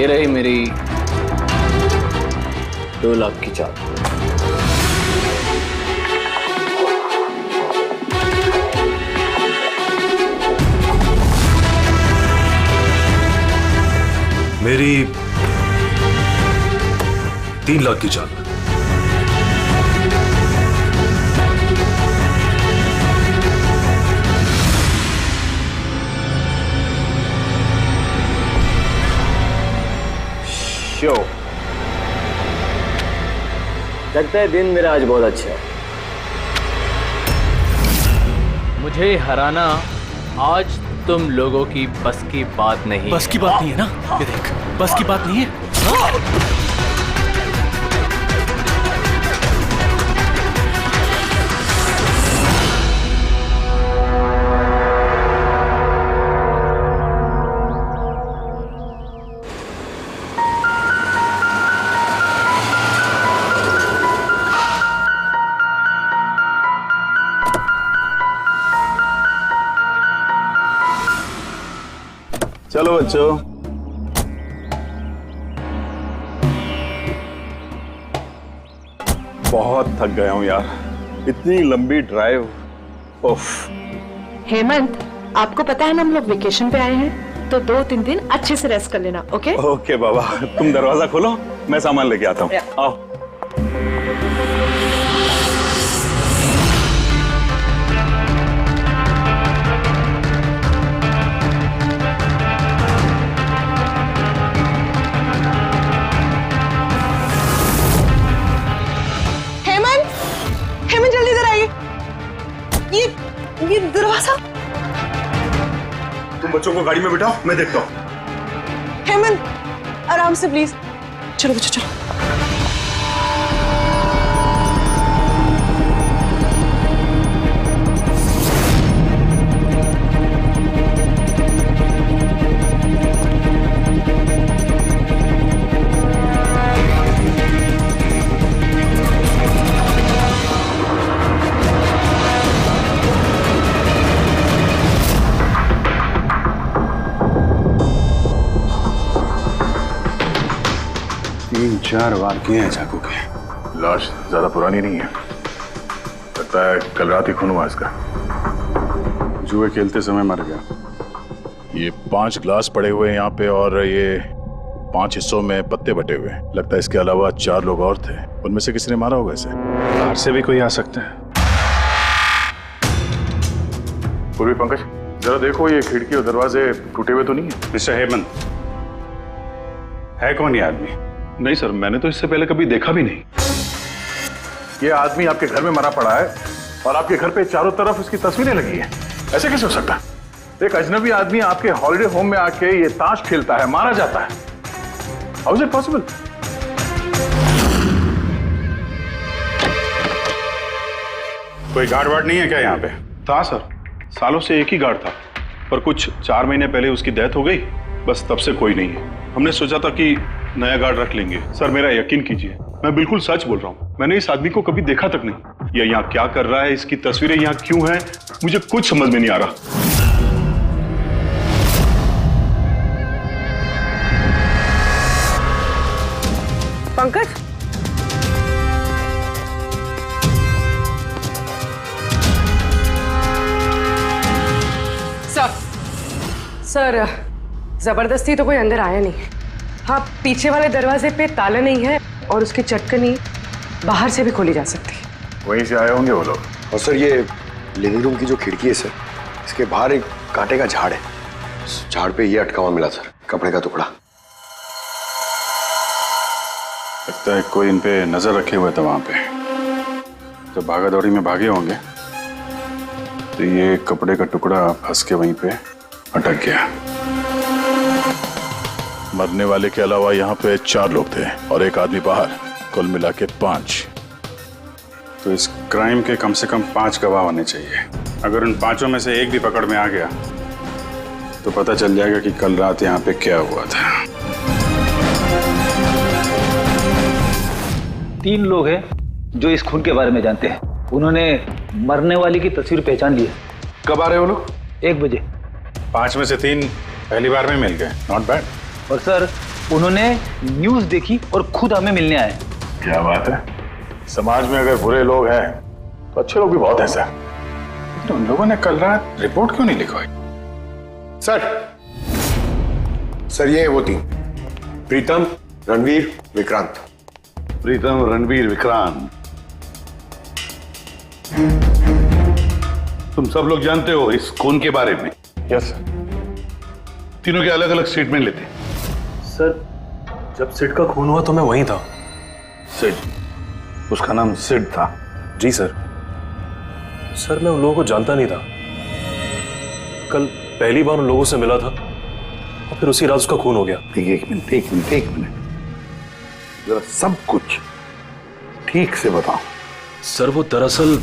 ये रही मेरी 2 लाख की चाल। मेरी 3 लाख की चाल। लगता है दिन मेरा आज बहुत अच्छा है। मुझे हराना आज तुम लोगों की बस की बात नहीं। बस की बात नहीं है ना? ये देख, बस की बात नहीं है। चलो बच्चों, बहुत थक गया हूं यार, इतनी लंबी ड्राइव। उफ। हेमंत, आपको पता है ना हम लोग वेकेशन पे आए हैं, तो 2-3 दिन अच्छे से रेस्ट कर लेना। ओके ओके बाबा, तुम दरवाजा खोलो, मैं सामान लेके आता हूँ। आओ। हेमंत जल्दी इधर आइए। ये दरवाजा। तुम बच्चों को गाड़ी में बिठाओ, मैं देखता हूँ। हेमंत आराम से प्लीज। चलो बच्चों चलो। चार वार किए हैं चाकू के। लाश ज्यादा पुरानी नहीं है, लगता है कल रात ही खून हुआ इसका। जुए खेलते समय मर गया। ये 5 ग्लास पड़े हुए हैं यहाँ पे और ये 5 हिस्सों में पत्ते बटे हुए हैं। लगता है इसके अलावा 4 लोग और थे, उनमें से किसी ने मारा होगा इसे। बाहर से भी कोई आ सकता है। पूर्वी पंकज, जरा देखो ये खिड़की और दरवाजे टूटे हुए तो नहीं है। मिस्टर हेमंत, है कौन ये आदमी? नहीं सर, मैंने तो इससे पहले कभी देखा भी नहीं। ये आदमी आपके घर में मरा पड़ा है और आपके घर पे चारों तरफ इसकी तस्वीरें लगी हैं। ऐसे कैसे हो सकता है? एक अजनबी आदमी आपके हॉलिडे होम में आके ये ताश खेलता है, मारा जाता है। How is it possible? कोई गार्ड वार्ड नहीं है क्या यहाँ पे? था सर, सालों से एक ही गार्ड था, पर कुछ 4 महीने पहले उसकी डेथ हो गई, बस तब से कोई नहीं है। हमने सोचा था कि नया गार्ड रख लेंगे। सर मेरा यकीन कीजिए, मैं बिल्कुल सच बोल रहा हूँ। मैंने इस आदमी को कभी देखा तक नहीं। ये यहाँ क्या कर रहा है, इसकी तस्वीरें यहाँ क्यों हैं, मुझे कुछ समझ में नहीं आ रहा। पंकज, सर जबरदस्ती तो कोई अंदर आया नहीं। हाँ, पीछे वाले दरवाजे पे ताला नहीं है और उसकी चटकनी बाहर से भी खोली जा सकती है। वहीं से आए होंगे वो लोग। और सर ये लिविंग रूम की जो खिड़की है सर, इसके बाहर एक कांटे का झाड़ है। उस झाड़ पे ये अटका हुआ मिला सर, कपड़े का टुकड़ा। लगता है कोई इन पे नजर रखे हुए था वहां पे। जब भागा दौड़ी में भागे होंगे तो ये कपड़े का टुकड़ा फंस के वहीं पे अटक गया। मरने वाले के अलावा यहाँ पे 4 लोग थे और एक आदमी बाहर, कुल मिला के 5। तो इस क्राइम के कम से कम 5 गवाह होने चाहिए। अगर उन 5 में से एक भी पकड़ में आ गया तो पता चल जाएगा कि कल रात यहाँ पे क्या हुआ था। 3 लोग हैं जो इस खून के बारे में जानते हैं। उन्होंने मरने वाली की तस्वीर पहचान ली है। कब आ रहे हो लोग? 1 बजे। 5 में से 3 पहली बार में मिल गए, नॉट बैड। और सर उन्होंने न्यूज देखी और खुद हमें मिलने आए। क्या बात है, समाज में अगर बुरे लोग हैं तो अच्छे लोग भी बहुत हैं सर। लेकिन उन लोगों ने कल रात रिपोर्ट क्यों नहीं लिखवाई? सर ये वो तीन, प्रीतम, रणवीर, विक्रांत। प्रीतम, रणवीर, विक्रांत, तुम सब लोग जानते हो इस खून के बारे में? Yes sir. तीनों के अलग अलग स्टेटमेंट लेते। सर जब सिड का खून हुआ तो मैं वहीं था। सिड, उसका नाम सिड था? जी सर। सर मैं उन लोगों को जानता नहीं था। कल पहली बार उन लोगों से मिला था और फिर उसी रात उसका खून हो गया। एक मिनट, जरा सब कुछ ठीक से बताओ। सर वो दरअसल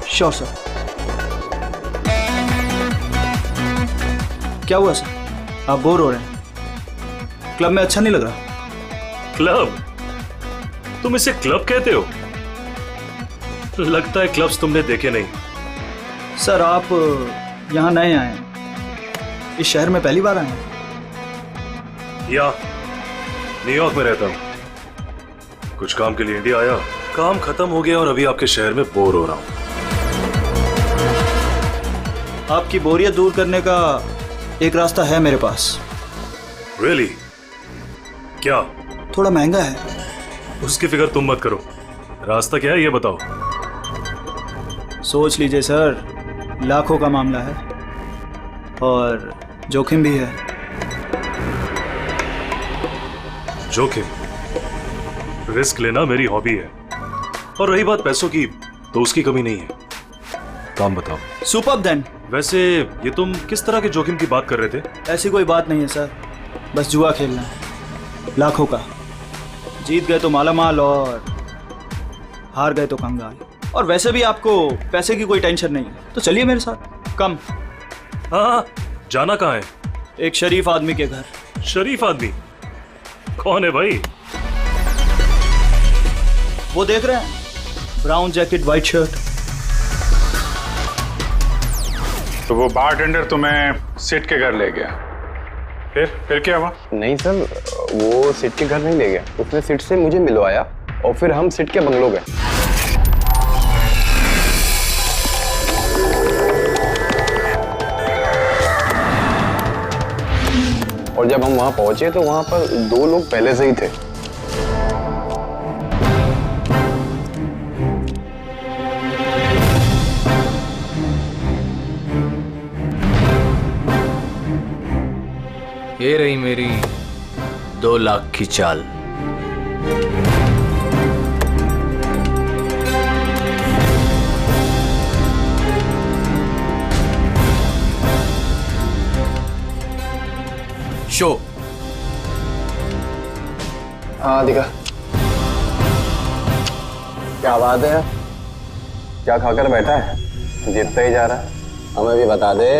श्योर सर। क्या हुआ सर, आप बोर हो रहे हैं? क्लब में अच्छा नहीं लग रहा? क्लब? तुम इसे क्लब कहते हो? लगता है क्लब्स तुमने देखे नहीं। सर आप यहाँ नए आए हैं, इस शहर में पहली बार आए हैं? या न्यूयॉर्क में रहता हूँ, कुछ काम के लिए इंडिया आया, काम खत्म हो गया और अभी आपके शहर में बोर हो रहा हूँ। आपकी बोरियत दूर करने का एक रास्ता है मेरे पास। Really? क्या? थोड़ा महंगा है। उसकी फिक्र तुम मत करो, रास्ता क्या है ये बताओ। सोच लीजिए सर, लाखों का मामला है और जोखिम भी है। जोखिम? रिस्क लेना मेरी हॉबी है, और रही बात पैसों की तो उसकी कमी नहीं है। काम बताओ। Superb then. वैसे ये तुम किस तरह के जोखिम की बात कर रहे थे? ऐसी कोई बात नहीं है सर, बस जुआ खेलना है, लाखों का। जीत गए तो मालामाल और हार गए तो कंगाल। और वैसे भी आपको पैसे की कोई टेंशन नहीं है, तो चलिए मेरे साथ। कम। हाँ, जाना कहाँ है? एक शरीफ आदमी के घर। शरीफ आदमी? कौन है भाई? वो देख रहे हैं, ब्राउन जैकेट व्हाइट शर्ट। तो वो बारटेंडर तुम्हें सिड के घर ले गया, फिर क्या हुआ? नहीं सर, वो सिड के घर नहीं ले गया, उसने सिड से मुझे मिलवाया और फिर हम सिड के बंगलो गए। और जब हम वहां पहुंचे तो वहां पर दो लोग पहले से ही थे। ये रही मेरी 2 लाख की चाल। शो। हाँ दिखा। क्या बात है, क्या खाकर बैठा है? जीतता ही जा रहा है। हमें भी बता दे,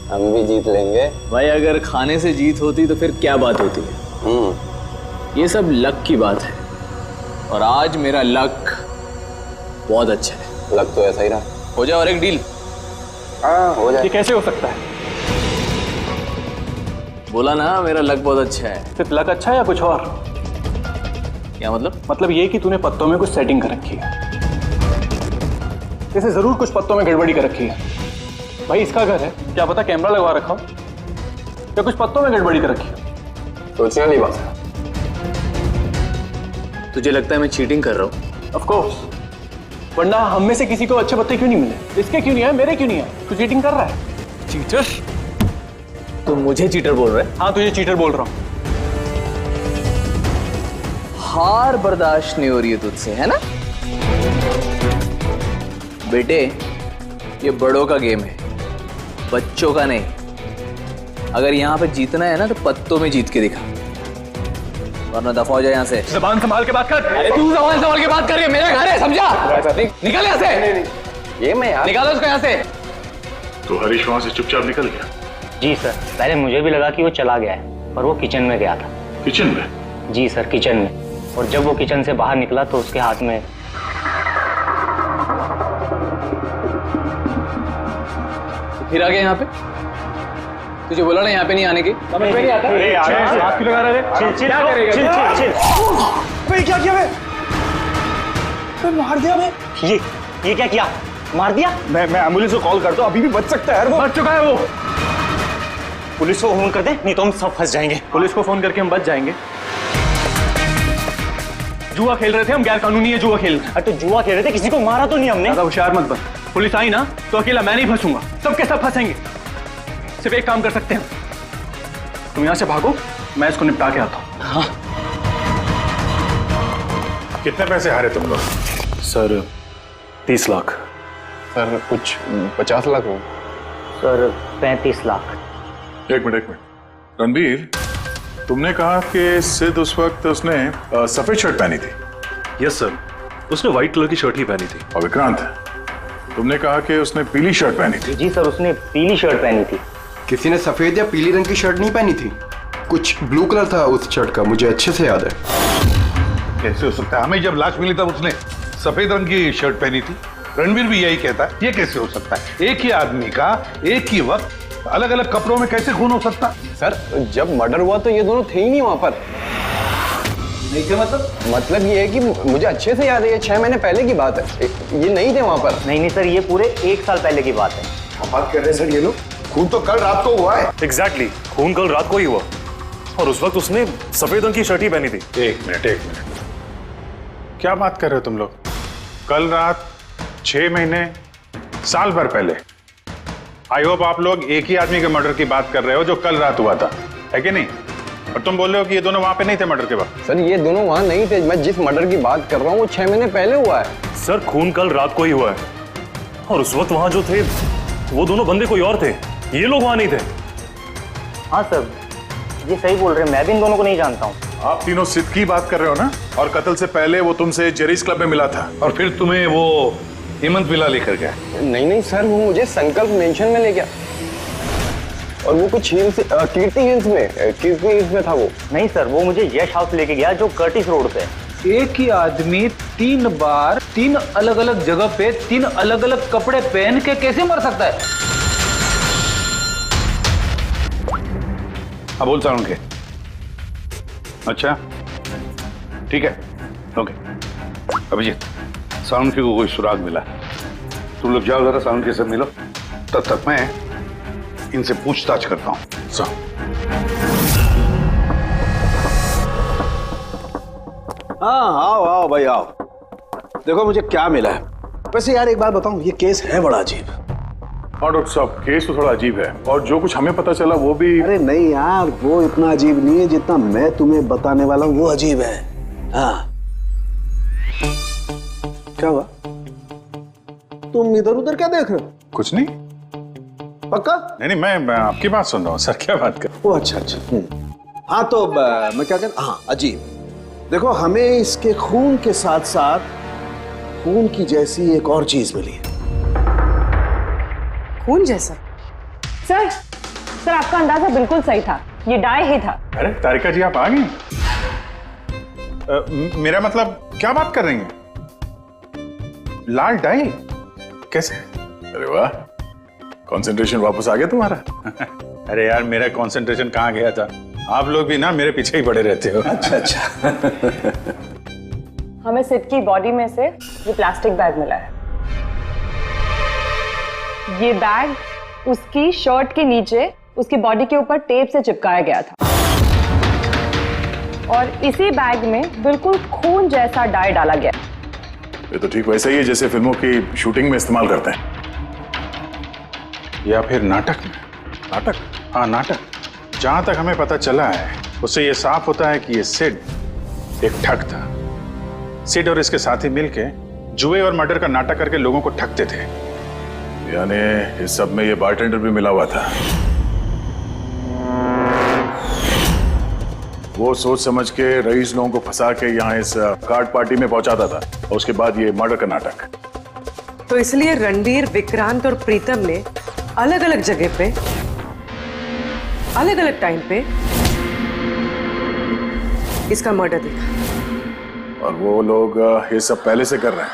हम भी जीत लेंगे। भाई अगर खाने से जीत होती तो फिर क्या बात होती है। ये सब लक की बात है, और आज मेरा लक बहुत अच्छा है। लक तो ऐसा ही रहा। हो जाए और एक डील। हाँ हो जाए। ये कैसे हो सकता है? बोला ना मेरा लक बहुत अच्छा है। सिर्फ लक अच्छा है या कुछ और? क्या मतलब? मतलब ये कि तूने पत्तों में कुछ सेटिंग कर रखी है। इसे जरूर कुछ पत्तों में गड़बड़ी कर रखी है। भाई इसका घर है, क्या पता कैमरा लगवा रखा हो या कुछ पत्तों में गड़बड़ी कर रखी हो। सोचने वाली बात है। तुझे लगता है मैं चीटिंग कर रहा हूँ? ऑफ कोर्स, वरना हम में से किसी को अच्छे पत्ते क्यों नहीं मिले? इसके क्यों नहीं है, मेरे क्यों नहीं है? तू चीटिंग कर रहा है। चीटर? तुम मुझे चीटर बोल रहे हैं? हाँ तुझे चीटर बोल रहा हूँ। हार बर्दाश्त नहीं हो रही है तुझसे, है ना? बेटे ये बड़ों का गेम है, बच्चों का नहीं। अगर यहाँ पे जीतना है ना तो पत्तों में जीत के दिखा, वरना दफा हो जाए यहाँ से। ज़बान संभाल के बात कर। अरे तू ज़बान संभाल के बात कर रही है, मेरा घर है, समझा? निकल यहाँ से। ये मैं यार। निकालो उसको यहाँ से। तो हरीश वहां से चुपचाप निकल गया? जी सर, पहले मुझे भी लगा कि वो चला गया है, पर वो किचन में गया था। किचन में? जी सर, किचन में। और जब वो किचन से बाहर निकला तो उसके हाथ में फिर आ गया यहाँ पे। तुझे बोला ना यहाँ पे नहीं आने की। समझ में नहीं आता। हाथ क्यों लगा रहे क्या करेगा? भाई क्या किया मैं मार दिया मैं। ये क्या किया? मार दिया? मैं एम्बुलेंस को कॉल करता हूँ, अभी भी बच सकता है यार, वो बच चुका है। वो पुलिस को फोन कर दे, नहीं तो हम सब फंस जाएंगे। पुलिस को फोन करके हम बच जाएंगे। जुआ खेल रहे थे हम, गैर कानूनी है जुआ खेलना। अरे तो जुआ खेल रहे थे, किसी को मारा तो नहीं हमने। ज्यादा होशियार मत बन। पुलिस आई ना तो अकेला मैं नहीं फंसूंगा, सबके सब फंसेंगे। सिर्फ एक काम कर सकते हैं, तुम यहाँ से भागो, मैं इसको निपटा के आता हूँ। हाँ। कितने पैसे हारे तुम लोग? सर 30 लाख। सर कुछ 50 लाख हो। सर 35 लाख। एक मिनट रणबीर, तुमने कहा कि सिद्ध उस वक्त उसने सफेद शर्ट पहनी थी। यस सर, उसने व्हाइट कलर की शर्ट ही पहनी थी। और विक्रांत, तुमने कहा कि उसने पीली शर्ट पहनी थी। जी सर, उसने पीली शर्ट पहनी थी। किसी ने सफेद या पीली रंग की शर्ट नहीं पहनी थी, कुछ ब्लू कलर था उस शर्ट का, मुझे अच्छे से याद है। कैसे हो सकता है? हमें जब लाश मिली तब उसने सफेद रंग की शर्ट पहनी थी। रणवीर भी यही कहता है। ये कैसे हो सकता है? एक ही आदमी का एक ही वक्त अलग अलग कपड़ों में कैसे खून हो सकता? सर जब मर्डर हुआ तो ये दोनों थे ही नहीं वहां पर। नहीं थे मतलब ये है कि मुझे अच्छे से याद है, ये 6 महीने पहले की बात है, ये नहीं थे वहां पर। नहीं सर, ये पूरे 1 साल पहले की बात है। बात कर रहे हैं सर ये लोग, खून तो कल रात को हुआ है। एग्जैक्टली, खून कल रात को ही हुआ और उस वक्त उसने सफेद रंग की शर्ट ही पहनी थी। एक मिनट क्या बात कर रहे हो तुम लोग? कल रात 6 महीने साल भर पहले। आई होप आप लोग एक ही आदमी के मर्डर की बात कर रहे हो जो कल रात हुआ था, है कि नहीं? और तुम बोल रहे हो कि ये दोनों वहां पे नहीं थे मर्डर के वक्त। सर ये दोनों वहां नहीं थे, मैं जिस मर्डर की बात कर रहा हूँ वो 6 महीने पहले हुआ है। सर खून कल रात को ही हुआ है और उस वक्त वहां जो थे वो दोनों बंदे कोई और थे, ये लोग वहां नहीं थे। हाँ सर, ये सही बोल रहे हैं, मैं भी इन दोनों को नहीं जानता हूँ। आप तीनों सिद्ध की बात कर रहे हो ना? और कत्ल से पहले वो तुमसे जेरीज क्लब में मिला था और फिर तुम्हें वो हेमंत विला लेकर गया? नहीं सर, वो मुझे संकल्प मेंशन में ले गया और वो कुछ कीर्ति हिल्स में था वो। नहीं सर, वो मुझे यश हाउस लेके गया जो कर्टिस रोड पे है। एक ही आदमी 3 बार 3 अलग अलग जगह पे 3 अलग अलग कपड़े पहन के कैसे मर सकता है? हाँ बोल साउंड के। अच्छा ठीक है, ओके। अभिजीत, साउंड के को कोई सुराग मिला? तुम लोग जाओ जरा साउंड के से मिलो, तब तक मैं इनसे पूछताछ करता हूँ। हाँ आओ भाई आओ, देखो मुझे क्या मिला है। वैसे यार एक बात बताऊं, ये केस है बड़ा अजीब। और डॉक्टर साहब केस तो थोड़ा अजीब है और जो कुछ हमें पता चला वो भी। अरे नहीं यार, वो इतना अजीब नहीं है जितना मैं तुम्हें बताने वाला हूँ वो अजीब है। हाँ क्या हुआ? तुम इधर उधर क्या देख रहे हो? कुछ नहीं। पक्का? नहीं मैं आपकी बात सुन रहा हूँ सर। क्या बात कर? ओ अच्छा। हाँ तो मैं क्या कहता, हाँ अजीब। देखो हमें इसके खून के साथ साथ खून की जैसी एक और चीज मिली है। खून जैसा? सर आपका अंदाजा बिल्कुल सही था, ये डाई ही था। अरे तारिका जी आप आ गई? मेरा मतलब क्या बात कर रही हैं? लाल डाई कैसे? अरे वाह, कंसंट्रेशन वापस आ गया तुम्हारा। अरे यार मेरा कंसंट्रेशन कहाँ गया था? आप लोग भी ना मेरे पीछे ही पड़े रहते हो। अच्छा। हमें सिड की बॉडी में से ये प्लास्टिक बैग मिला है। ये बैग उसकी शर्ट के नीचे उसकी बॉडी के ऊपर टेप से चिपकाया गया था और इसी बैग में बिल्कुल खून जैसा डाई डाला गया। ये तो ठीक वैसा ही है जैसे फिल्मों की शूटिंग में इस्तेमाल करते हैं, या फिर नाटक में। नाटक? हाँ नाटक। जहां तक हमें पता चला है उससे ये साफ होता है कि ये सिड एक ठग था। सिड और इसके साथी मिलके जुए और मर्डर का नाटक करके लोगों को ठगते थे। यानी इस सब में ये बारटेंडर भी मिला हुआ था। वो सोच समझ के रईस लोगों को फंसा के यहाँ इस कार्ड पार्टी में पहुंचाता था और उसके बाद ये मर्डर का नाटक। तो इसलिए रणबीर, विक्रांत और प्रीतम ने अलग अलग जगह पे अलग अलग टाइम पे इसका मर्डर देखा। और वो लोग ये सब पहले से कर रहे हैं,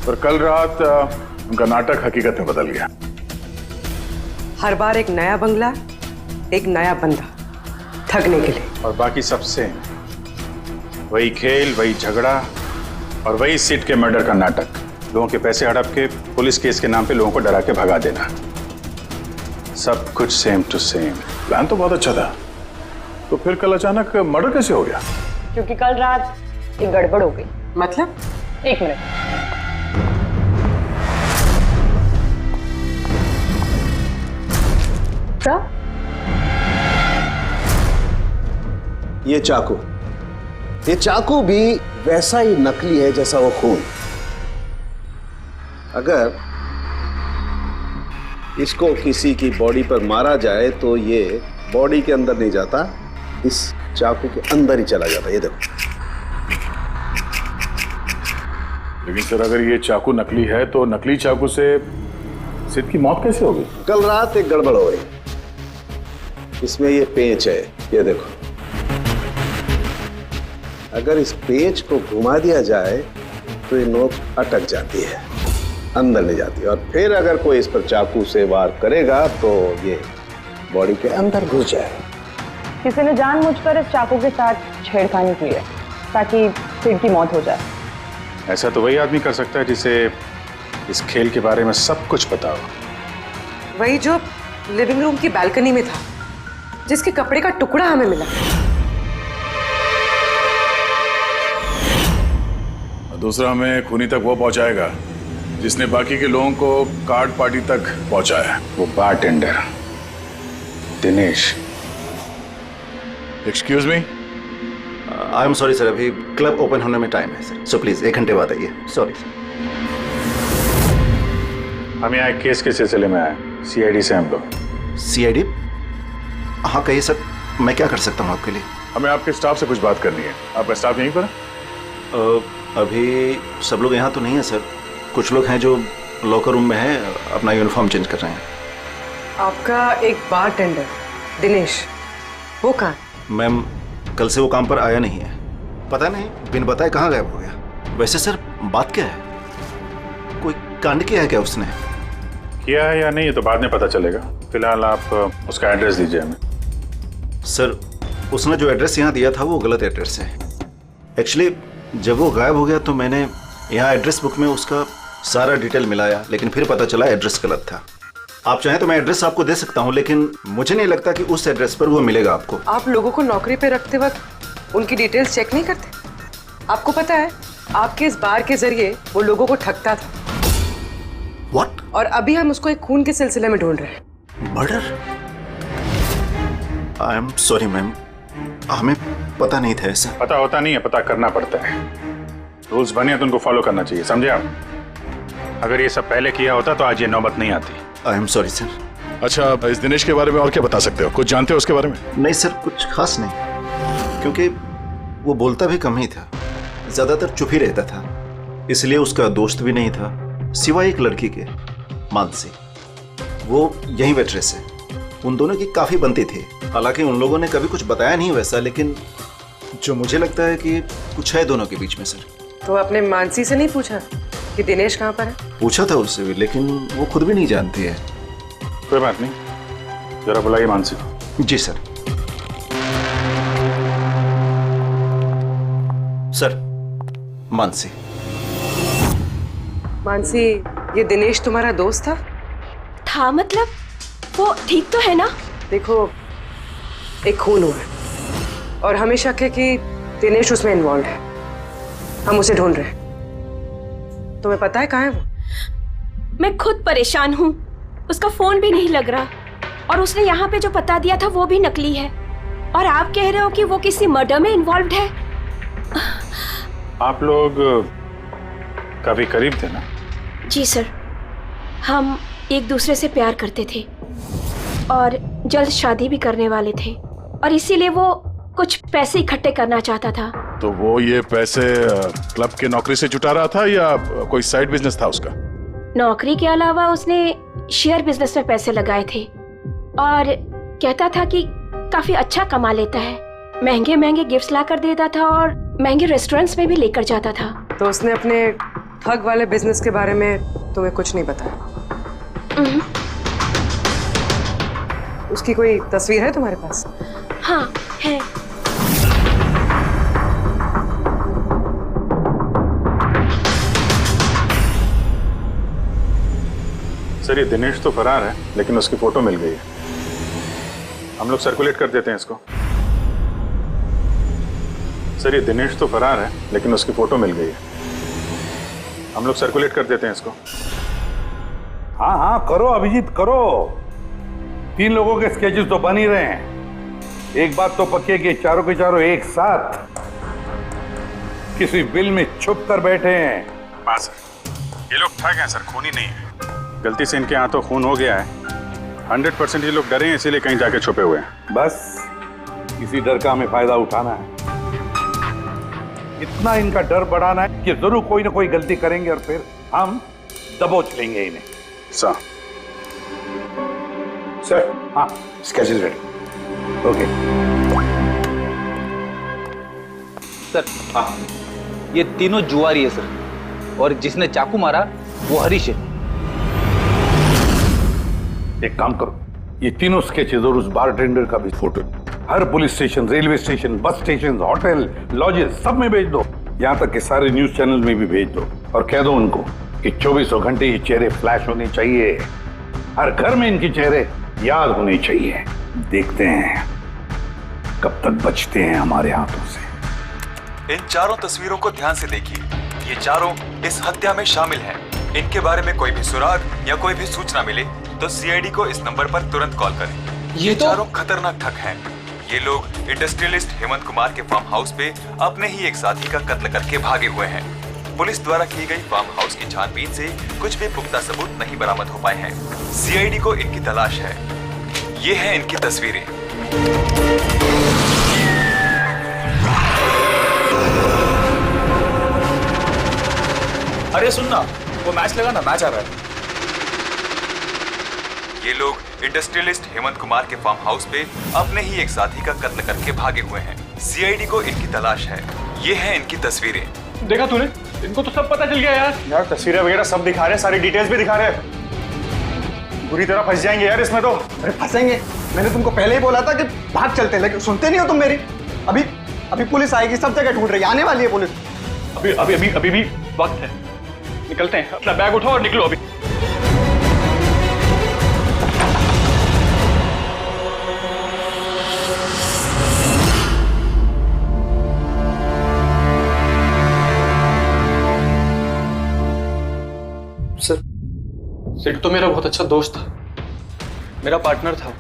पर कल रात उनका नाटक हकीकत में बदल गया। हर बार एक नया बंगला, एक नया बंदा ठगने के लिए, और बाकी सबसे वही खेल, वही झगड़ा और वही सिट के मर्डर का नाटक। लोगों के पैसे हड़प के पुलिस केस के नाम पे लोगों को डरा के भगा देना। सब कुछ सेम टू सेम। प्लान तो बहुत अच्छा था, तो फिर कल अचानक मर्डर कैसे हो गया? क्योंकि कल रात एक गड़बड़ हो गई। मतलब? एक मिनट। क्या? ये चाकू भी वैसा ही नकली है जैसा वो खून। अगर इसको किसी की बॉडी पर मारा जाए तो ये बॉडी के अंदर नहीं जाता, इस चाकू के अंदर ही चला जाता। ये देखो। लेकिन सर, अगर ये चाकू नकली है तो नकली चाकू से सिद्ध की मौत कैसे होगी? कल रात एक गड़बड़ हो गई। इसमें ये पेंच है, ये देखो। अगर इस पेंच को घुमा दिया जाए तो ये नोक अटक जाती है, अंदर नहीं जाती, और फिर अगर कोई इस पर चाकू से वार करेगा तो ये बॉडी के अंदर घुस जाएगा। किसी ने जानबूझकर इस चाकू के साथ छेड़खानी की है ताकि सिड की मौत हो जाए। ऐसा तो वही आदमी कर सकता है जिसे इस खेल के बारे में सब कुछ पता हो। वही जो लिविंग रूम की बालकनी में था, जिसके कपड़े का टुकड़ा हमें मिला। दूसरा हमें खूनी तक वो पहुंचाएगा जिसने बाकी के लोगों को कार्ड पार्टी तक पहुंचाया, वो bartender Dinesh. Excuse me, I am sorry sir, अभी क्लब ओपन होने में टाइम है सर, सो प्लीज 1 घंटे बाद आइए। Sorry sir. हम यहाँ एक केस के सिलसिले में आए, सीआईडी से हम लोग। सीआईडी? हाँ कहिए सर, मैं क्या कर सकता हूँ आपके लिए? हमें आपके स्टाफ से कुछ बात करनी है। आपका स्टाफ यहीं पर है? अभी सब लोग यहाँ तो नहीं है सर, कुछ लोग हैं जो लॉकर रूम में हैं, अपना यूनिफॉर्म चेंज कर रहे हैं। आपका एक बारटेंडर दिनेश, वो कहाँ? मैम, कल से वो काम पर आया नहीं है, पता नहीं बिन बताए कहाँ गायब हो गया। वैसे सर बात क्या है, कोई कांड किया है क्या उसने? किया है या नहीं ये तो बाद में पता चलेगा, फिलहाल आप उसका एड्रेस दीजिए हमें। सर, उसने जो एड्रेस यहाँ दिया था वो गलत एड्रेस है। एक्चुअली जब वो गायब हो गया तो मैंने यहाँ एड्रेस बुक में उसका सारा डिटेल मिलाया, लेकिन फिर पता चला एड्रेस गलत था। आप चाहें तो मैं एड्रेस आपको दे सकता हूँ, लेकिन मुझे नहीं लगता कि उस एड्रेस पर वो मिलेगा आपको। आप लोगों को नौकरी पे रखते वक्त उनकी डिटेल्स चेक नहीं करते? आपको पता है आपके इस बार के जरिए वो लोगों को ठगता था। What? और अभी हम उसको एक खून के सिलसिले में ढूंढ रहे हैं। Murder? I am sorry ma'am, हमें पता नहीं था ऐसा। पता होता नहीं है, पता करना पड़ता है। रूल्स बने तो उनको फॉलो करना चाहिए, समझे आप? अगर ये सब पहले किया होता तो आज ये नौबत नहीं आती। I am sorry sir. अच्छा, इस दिनेश के बारे में और क्या बता सकते हो? कुछ जानते हो उसके बारे में? नहीं सर, कुछ खास नहीं, क्योंकि वो बोलता भी कम ही था, ज्यादातर चुप ही रहता था, इसलिए उसका दोस्त भी नहीं था सिवाय एक लड़की के, मानसी। वो यही वेट्रेस है, उन दोनों की काफी बनती थी। हालांकि उन लोगों ने कभी कुछ बताया नहीं वैसा, लेकिन जो मुझे लगता है कि कुछ है दोनों के बीच में सर। तो आपने मानसी से नहीं पूछा कि दिनेश कहाँ पर है? पूछा था उससे भी, लेकिन वो खुद भी नहीं जानती है। कोई बात नहीं, जरा बुलाइए मानसी को। जी सर। सर, मानसी। मानसी, ये दिनेश तुम्हारा दोस्त था? था मतलब? वो ठीक तो है ना? देखो, एक खून हुआ है और हमें शक है कि दिनेश उसमें इन्वॉल्व है। हम उसे ढूंढ रहे हैं। तुम्हें पता है कहाँ है वो? मैं खुद परेशान हूँ, उसका फोन भी नहीं लग रहा, और उसने यहाँ पे जो पता दिया था वो भी नकली है, और आप कह रहे हो कि वो किसी मर्डर में इन्वॉल्व है। आप लोग काफी करीब थे ना? जी सर, हम एक दूसरे से प्यार करते थे और जल्द शादी भी करने वाले थे, और इसीलिए वो कुछ पैसे इकट्ठे करना चाहता था। तो वो ये पैसे क्लब के नौकरी से जुटा रहा था या कोई साइड बिजनेस था उसका? नौकरी के अलावा उसने शेयर बिजनेस में पैसे लगाए थे, और कहता था कि काफी अच्छा कमा लेता है, महंगे महंगे गिफ्ट्स ला कर देता था, और महंगे रेस्टोरेंट्स में भी लेकर जाता था। तो उसने अपने ठग वाले बिजनेस के बारे में तुम्हें कुछ नहीं बताया? उसकी कोई तस्वीर है तुम्हारे पास? हाँ है। सर ये दिनेश तो फरार है, लेकिन उसकी फोटो मिल गई है। हम लोग सर्कुलेट कर देते हैं इसको। सर ये दिनेश तो फरार है, लेकिन उसकी फोटो मिल गई है। हम लोग सर्कुलेट कर देते हैं इसको। हाँ हाँ करो अभिजीत करो। 3 लोगों के स्केचेस तो बन ही रहे हैं। एक बात तो पक्की है कि चारों के चारों एक साथ किसी बिल में छुप कर बैठे हैं। हाँ सर, ये लोग ठग हैं सर, खूनी नहीं है। गलती से इनके हाथों खून हो गया है। 100% ये लोग डरे हैं, इसीलिए कहीं जाके छुपे हुए हैं। बस इसी डर का हमें फायदा उठाना है। इतना इनका डर बढ़ाना है कि जरूर कोई ना कोई गलती करेंगे और फिर हम दबोच लेंगे इन्हें। सर हाँ स्केचेस रेडी। ओके सर हाँ ये तीनों जुआरी है सर, और जिसने चाकू मारा वो हरीश है। एक काम करो, ये तीनों स्केचेस और उस बारटेंडर का भी फोटो हर police station, railway station, bus station, hotel, lodges सब में भेज दो। यहाँ तक कि सारे न्यूज चैनल में भी भेज दो और कह दो उनको कि 24 घंटे ये चेहरे फ्लैश होने चाहिए। हर घर में इनके चेहरे याद होने चाहिए। देखते हैं कब तक बचते हैं हमारे हाथों से। इन चारों तस्वीरों को ध्यान से देखिए। ये चारों इस हत्या में शामिल हैं। इनके बारे में कोई भी सुराग या कोई भी सूचना मिले तो सीआईडी को इस नंबर पर तुरंत कॉल करें। ये चारों खतरनाक ठग हैं। ये लोग इंडस्ट्रियलिस्ट हेमंत कुमार के फार्म हाउस पे अपने ही एक साथी का कत्ल करके भागे हुए हैं। पुलिस द्वारा की गई फार्म हाउस की छानबीन से कुछ भी पुख्ता सबूत नहीं बरामद हो पाए हैं। सीआईडी को इनकी तलाश है। ये हैं इनकी तस्वीरें। अरे सुनना, वो मैच लगा ना, मैच आ रहा है। ये लोग इंडस्ट्रियलिस्ट हेमंत कुमार के फार्म हाउस पे अपने ही एक साथी का कत्ल करके भागे हुए हैं। सीआईडी को इनकी तलाश है। ये हैं इनकी तस्वीरें। देखा तूने, इनको तो सब पता चल गया यार। यार तस्वीरें वगैरह सब दिखा रहे हैं, सारी डिटेल्स भी दिखा रहे हैं। बुरी तरह फंस जाएंगे यार इसमें तो। अरे फंसेंगे, मैंने तुमको पहले ही बोला था कि भाग चलते, लेकिन सुनते नहीं हो तुम मेरी। अभी पुलिस आएगी, सब जगह ढूंढ रही है, आने वाली है पुलिस। अभी भी वक्त है, निकलते हैं। अपना बैग उठाओ और निकलो अभी। सर, सिड तो मेरा बहुत अच्छा दोस्त था, मेरा पार्टनर था।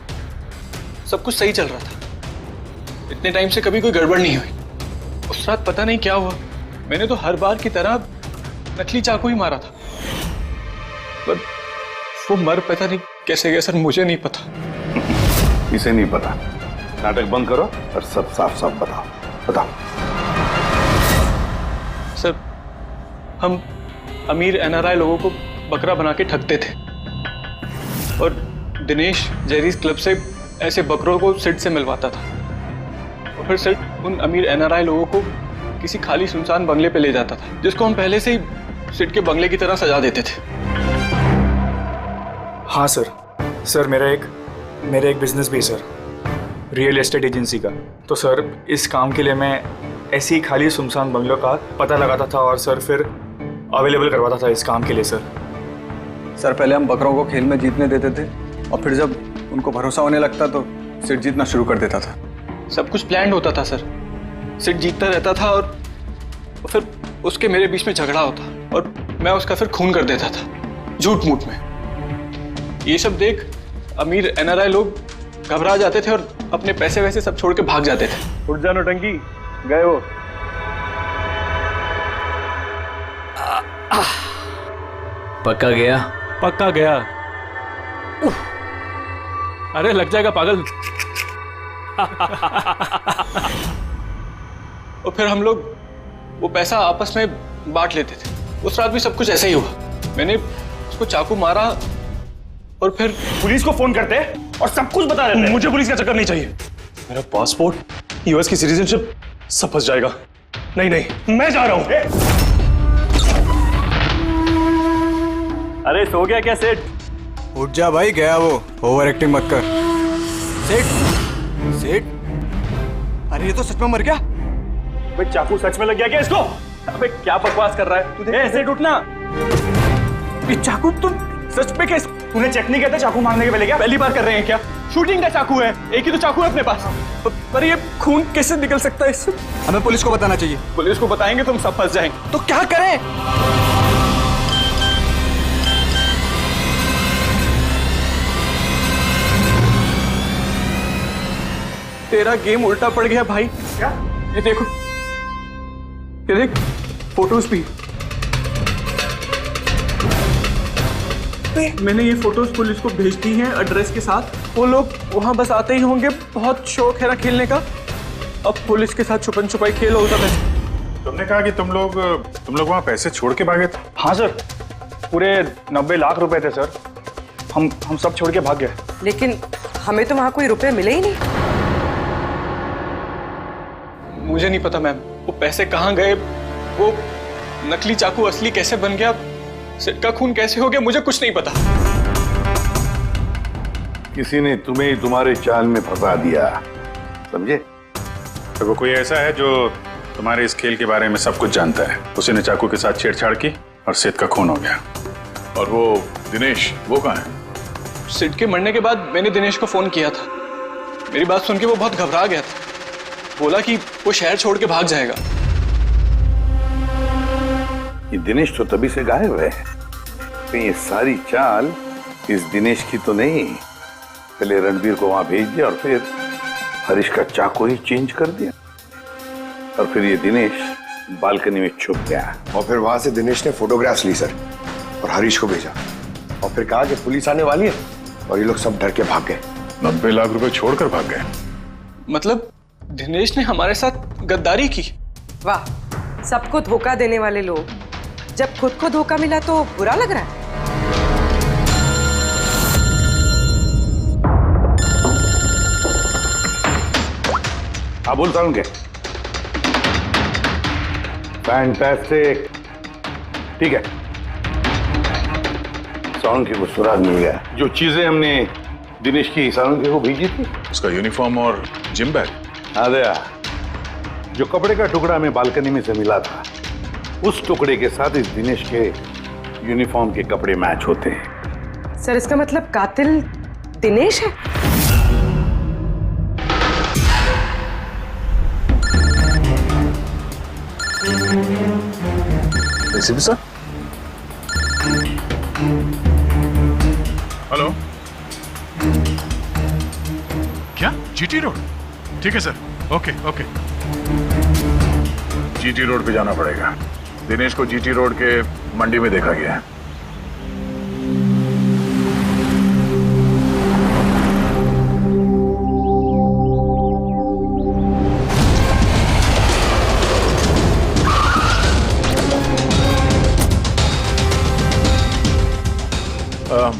सब कुछ सही चल रहा था। इतने टाइम से कभी कोई गड़बड़ नहीं हुई। उस रात पता नहीं क्या हुआ, मैंने तो हर बार की तरह नकली चाकू ही मारा था, पर वो मर पता नहीं कैसे गया सर, मुझे नहीं पता। इसे नहीं पता। नाटक बंद करो और सब साफ साफ बताओ। सर, हम अमीर एनआरआई लोगों को बकरा बना के ठगते थे और दिनेश जेरीज क्लब से ऐसे बकरों को सिड से मिलवाता था और फिर सिड उन अमीर एनआरआई लोगों को किसी खाली सुनसान बंगले पे ले जाता था, जिसको हम पहले से ही सिड के बंगले की तरह सजा देते थे। हाँ सर मेरा एक बिजनेस भी है सर, रियल एस्टेट एजेंसी का। तो सर इस काम के लिए मैं ऐसी ही खाली सुनसान बंगलों का पता लगाता था और सर फिर अवेलेबल करवाता था इस काम के लिए। सर पहले हम बकरों को खेल में जीतने देते थे और फिर जब उनको भरोसा होने लगता तो सिड जीतना शुरू कर देता था। सब कुछ प्लान्ड होता था सर। सिड जीतता रहता था और फिर उसके मेरे बीच में झगड़ा होता और मैं उसका फिर खून कर देता था झूठ मूठ में। ये सब देख अमीर एनआरआई लोग घबरा जाते थे और अपने पैसे वैसे सब छोड़ के भाग जाते थे। उठ जा नौटंकी, गए वो। पक्का गया? पक्का गया। अरे लग जाएगा पागल। और फिर हम लोग वो पैसा आपस में बांट लेते थे। उस रात भी सब कुछ ऐसा ही हुआ। मैंने उसको चाकू मारा और फिर पुलिस को फोन करते और सब कुछ बता देते। मुझे पुलिस का चक्कर नहीं चाहिए। मेरा पासपोर्ट, यूएस की सिटीजनशिप सब फंस जाएगा। नहीं नहीं, मैं जा रहा हूं। अरे सो गया क्या सेठ? उठ जा भाई, गया वो। ओवर एक्टिंग मत कर। सेठ सेठ, अरे ये तो सच में मर गया। अबे चाकू सच में लग गया क्या इसको? अबे क्या बकवास कर रहा है? सेठ उठना। ये चाकू तुम सच में कैसे? तूने चेक नहीं किया था चाकू मारने के पहले? क्या पहली बार कर रहे हैं क्या? शूटिंग का चाकू है, एक ही तो चाकू है अपने पास। पर ये खून कैसे निकल सकता है इससे? हमें पुलिस को बताना चाहिए। पुलिस को बताएंगे तुम सब फंस जाएंगे। तो क्या करें? तेरा गेम उल्टा पड़ गया भाई। क्या? ये देखो, ये देख, फोटोज भी। मैंने ये फोटोज पुलिस को भेज दी हैं एड्रेस के साथ। वो लोग वहां बस आते ही होंगे। बहुत शौक है ना खेलने का। अब पुलिस के साथ छुपन छुपाई खेल होता है। तुमने कहा कि तुम लोग वहां पैसे छोड़ के भागे थे? हाँ सर, पूरे 90 लाख रुपए थे सर। हम सब छोड़ के भाग गए। लेकिन हमें तो वहां कोई रुपए मिले ही नहीं। मुझे नहीं पता मैम, वो पैसे कहाँ गए, वो नकली चाकू असली कैसे बन गया, सेठ का खून कैसे हो गया, मुझे कुछ नहीं पता। किसी ने तुम्हें तुम्हारे चाल में फंसा दिया, समझे? तो वो कोई ऐसा है जो तुम्हारे इस खेल के बारे में सब कुछ जानता है। उसी ने चाकू के साथ छेड़छाड़ की और सेठ का खून हो गया। और वो दिनेश, वो कहाँ है? सेठ के मरने के बाद मैंने दिनेश को फोन किया था। मेरी बात सुन के वो बहुत घबरा गया था। बोला कि वो शहर छोड़ के भाग जाएगा। ये दिनेश तो तभी से गायब है। तो ये सारी चाल इस दिनेश की तो नहीं। पहले रणबीर को वहां भेज दिया और फिर हरीश का चाकू ही चेंज कर दिया। और फिर ये दिनेश बालकनी में छुप गया। और फिर वहां से दिनेश ने फोटोग्राफ्स ली सर और हरीश को भेजा। और फिर कहा कि पुलिस आने वाली है और ये लोग सब डर के भाग गए। 90 लाख रुपए छोड़कर भाग गए? मतलब दिनेश ने हमारे साथ गद्दारी की? वाह, सबको धोखा देने वाले लोग। जब खुद को धोखा मिला तो बुरा लग रहा है। हाँ बोलता हूँ क्या? फैंटास्टिक, ठीक है। सालुंखे को सुराग मिल गया। जो चीजें हमने दिनेश की सालुंखे को भेजी थी, उसका यूनिफॉर्म और जिम बैग। हाँ दया, जो कपड़े का टुकड़ा हमें बालकनी में से मिला था, उस टुकड़े के साथ इस दिनेश के यूनिफॉर्म के कपड़े मैच होते हैं। सर, इसका मतलब कातिल दिनेश है? ACP sir. हेलो, क्या जीटी रोड? ठीक है sir, okay okay. GT road पे जाना पड़ेगा। दिनेश को जीटी रोड के मंडी में देखा गया है।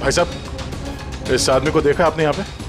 भाई साहब, इस आदमी को देखा आपने यहाँ पे?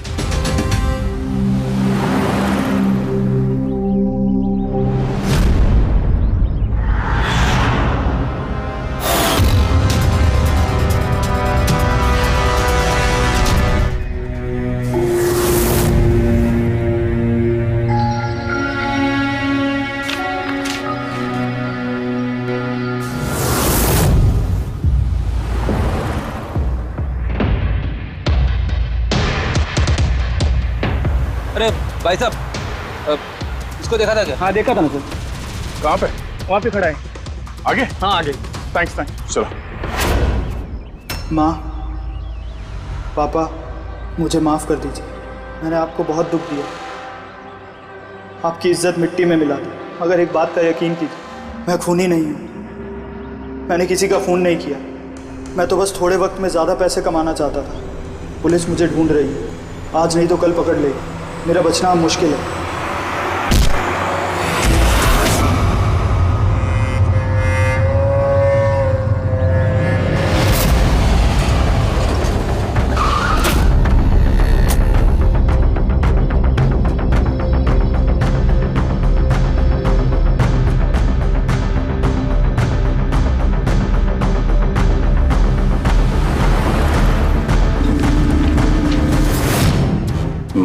अरे भाई साहब, इसको देखा था क्या? हाँ देखा था ना सर। कहाँ पे? वहाँ पे खड़ा है। आगे? हाँ आगे। Thanks thanks. चलो। माँ, पापा, मुझे माफ़ कर दीजिए। मैंने आपको बहुत दुख दिया। आपकी इज्जत मिट्टी में मिला दी। मगर एक बात का यकीन कीजिए, मैं खूनी नहीं हूँ। मैंने किसी का खून नहीं किया। मैं तो बस थोड़े वक्त में ज़्यादा पैसे कमाना चाहता था। पुलिस मुझे ढूंढ रही है। आज नहीं तो कल पकड़ लेगी। मेरा बचना अब मुश्किल है।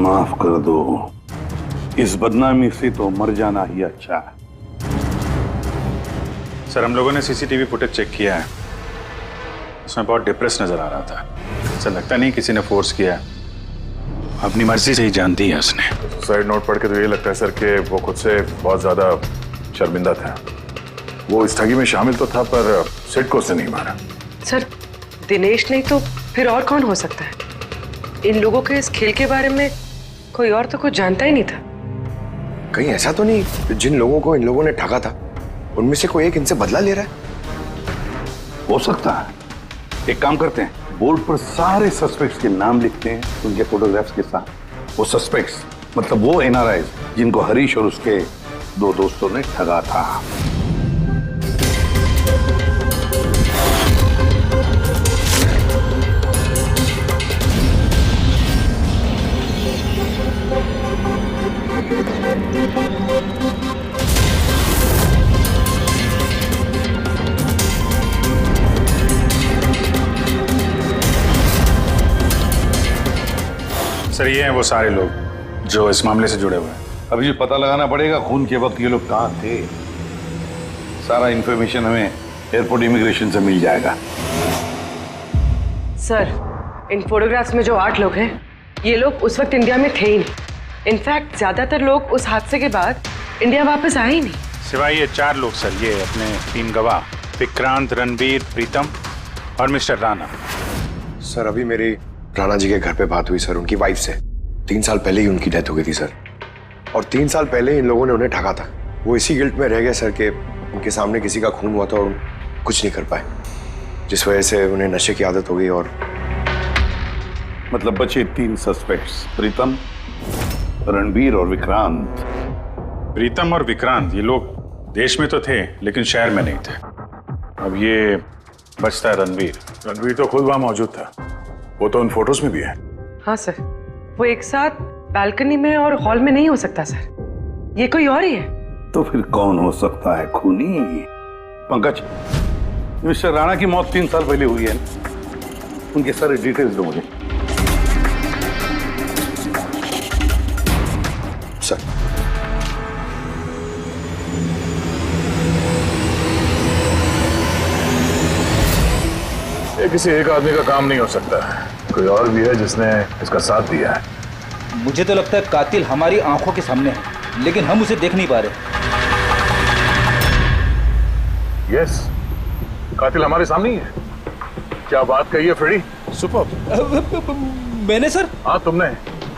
माफ कर दो, इस बदनामी से तो मर जाना ही अच्छा है। सर हम लोगों ने सीसीटीवी फुटेज चेक किया है, उसमें बहुत डिप्रेस नजर आ रहा था। ऐसा लगता नहीं किसी ने फोर्स किया है, अपनी मर्जी से ही जान दी है उसने। सुसाइड नोट पढ़ के तो ये लगता है सर कि वो खुद से बहुत ज्यादा शर्मिंदा था। वो इस ठगी में शामिल तो था पर सिड को उसने नहीं मारा। सर दिनेश नहीं तो फिर और कौन हो सकता है? इन लोगों के इस खेल के बारे में कोई और तो कुछ जानता ही नहीं था। कहीं ऐसा तो नहीं जिन लोगों को इन लोगों ने ठगा था उनमें से कोई एक इनसे बदला ले रहा है? हो सकता है। एक काम करते हैं, बोर्ड पर सारे सस्पेक्ट्स के नाम लिखते हैं उनके फोटोग्राफ्स के साथ। वो सस्पेक्ट्स मतलब वो एनआरआईज जिनको हरीश और उसके दो दोस्तों ने ठगा था। सर ये हैं वो सारे लोग जो इस मामले से जुड़े हुए हैं। अभी ये पता लगाना पड़ेगा खून के वक्त ये लोग कहाँ थे। सारा इंफॉर्मेशन हमें एयरपोर्ट इमिग्रेशन से मिल जाएगा। सर इन फोटोग्राफ्स में जो 8 लोग हैं ये लोग उस वक्त इंडिया में थे ही नहीं। इनफैक्ट ज्यादातर लोग उस हादसे के बाद इंडिया वापस आए ही नहीं, सिवाय ये 4 लोग सर, ये अपने 3 गवाह विक्रांत, रणबीर, प्रीतम और मिस्टर राणा। सर अभी मेरी राणा जी के घर पे बात हुई सर उनकी वाइफ से। 3 साल पहले ही उनकी डेथ हो गई थी सर, और 3 साल पहले इन लोगों ने उन्हें ठगा था। वो इसी गिल्ट में रह गए सर कि उनके सामने किसी का खून हुआ था और कुछ नहीं कर पाए, जिस वजह से उन्हें नशे की आदत हो गई। और मतलब बचे 3 सस्पेक्ट्स, प्रीतम, रणबीर और विक्रांत। प्रीतम और विक्रांत ये लोग देश में तो थे लेकिन शहर में नहीं थे। अब ये बचता है रणबीर। रणबीर तो खुद वहां मौजूद था, वो तो उन फोटोज में भी है। हाँ सर, वो एक साथ बालकनी में और हॉल में नहीं हो सकता सर, ये कोई और ही है। तो फिर कौन हो सकता है खूनी? पंकज, मिस्टर राणा की मौत 3 साल पहले हुई है, उनके सारे डिटेल्स दो मुझे। सर ये किसी एक आदमी का काम नहीं हो सकता, कोई और भी है जिसने इसका साथ दिया है। मुझे तो लगता है कातिल हमारी आंखों के सामने है, लेकिन हम उसे देख नहीं पा रहे। यस, कातिल हमारे सामने ही है। क्या बात कही है फ्रेडी, सुपर। मैंने सर? हाँ तुमने।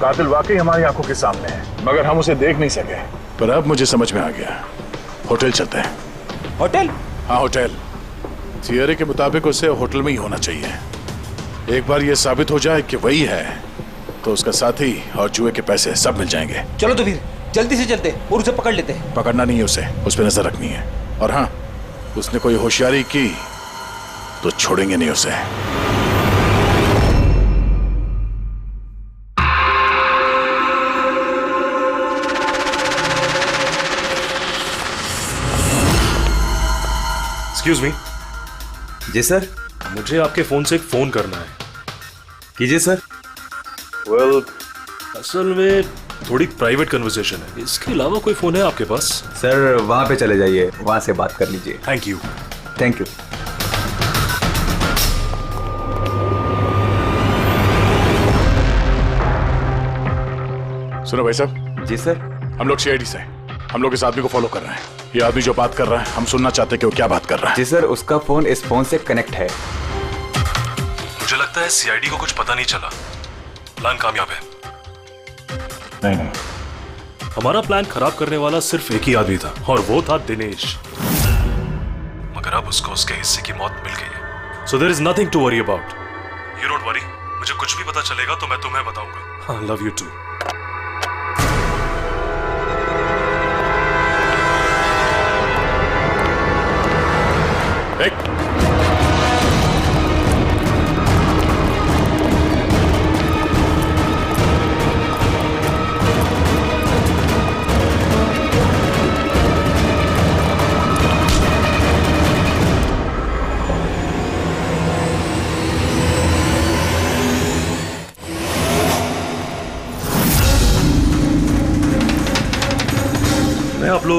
कातिल वाकई हमारी आंखों के सामने है, मगर हम उसे देख नहीं सके। पर अब मुझे समझ में आ गया, होटल चलते हैं। होटल? हाँ होटल। थियरी के मुताबिक उसे होटल में ही होना चाहिए। एक बार ये साबित हो जाए कि वही है तो उसका साथी और जुए के पैसे सब मिल जाएंगे। चलो तो फिर जल्दी से चलते और उसे पकड़ लेते हैं। पकड़ना नहीं है उसे, उस पर नजर रखनी है। और हाँ, उसने कोई होशियारी की तो छोड़ेंगे नहीं उसे। Excuse me. जी सर। मुझे आपके फोन से एक फोन करना है। कीजिए सर। वेल, असल में थोड़ी प्राइवेट कन्वर्सेशन है, इसके अलावा कोई फोन है आपके पास? सर वहां पे चले जाइए, वहां से बात कर लीजिए। Thank you. Thank you. सुनो भाई साहब। जी सर। हम लोग सीआईडी से हैं, हम लोग इस आदमी को फॉलो कर रहे हैं। ये आदमी जो बात कर रहा है हम सुनना चाहते हैं कि वो क्या बात कर रहा है। जी सर, उसका फोन इस फोन से कनेक्ट है। मुझे लगता है सीआईडी को कुछ पता नहीं चला, प्लान कामयाब है। नहीं, हमारा प्लान खराब करने वाला सिर्फ एक ही आदमी था और वो था दिनेश, मगर अब उसको उसके हिस्से की मौत मिल गई है। So there is nothing to worry about. You don't worry, मुझे कुछ भी पता चलेगा तो मैं तुम्हें बताऊंगा। I love you too.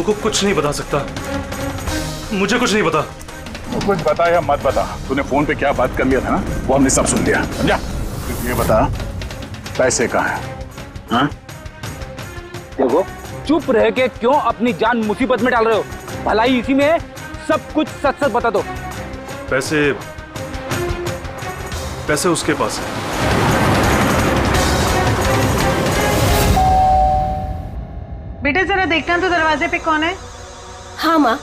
लोगों को कुछ नहीं बता सकता। मुझे कुछ नहीं पता। कुछ बता या मत बता, तूने फोन पे क्या बात कर लिया था ना, वो हमने सब सुन लिया, समझा? ये बता, पैसे कहाँ हैं? हाँ? देखो, चुप रह के क्यों अपनी जान मुसीबत में डाल रहे हो? भलाई इसी में है, सब कुछ सच सच बता दो। पैसे उसके पास है। बेटा जरा देखना तो दरवाजे पे कौन है? हाँ माँ।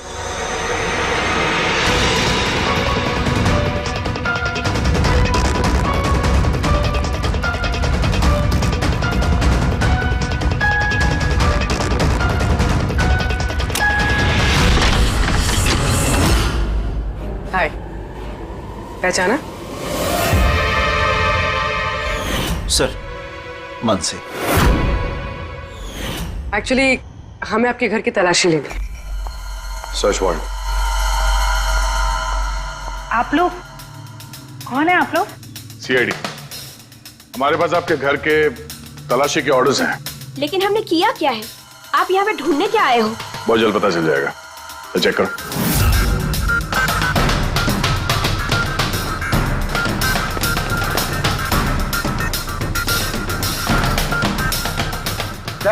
हाय, पहचाना? सर, मानसी। एक्चुअली हमें आपके घर की तलाशी लेनी। Search warrant. आप लोग कौन है? आप लोग सीआईडी। हमारे पास आपके घर के तलाशी के ऑर्डर्स हैं। लेकिन हमने किया क्या है? आप यहाँ पे ढूंढने क्या आए हो? बहुत जल्द पता चल जाएगा, तो चेक करो।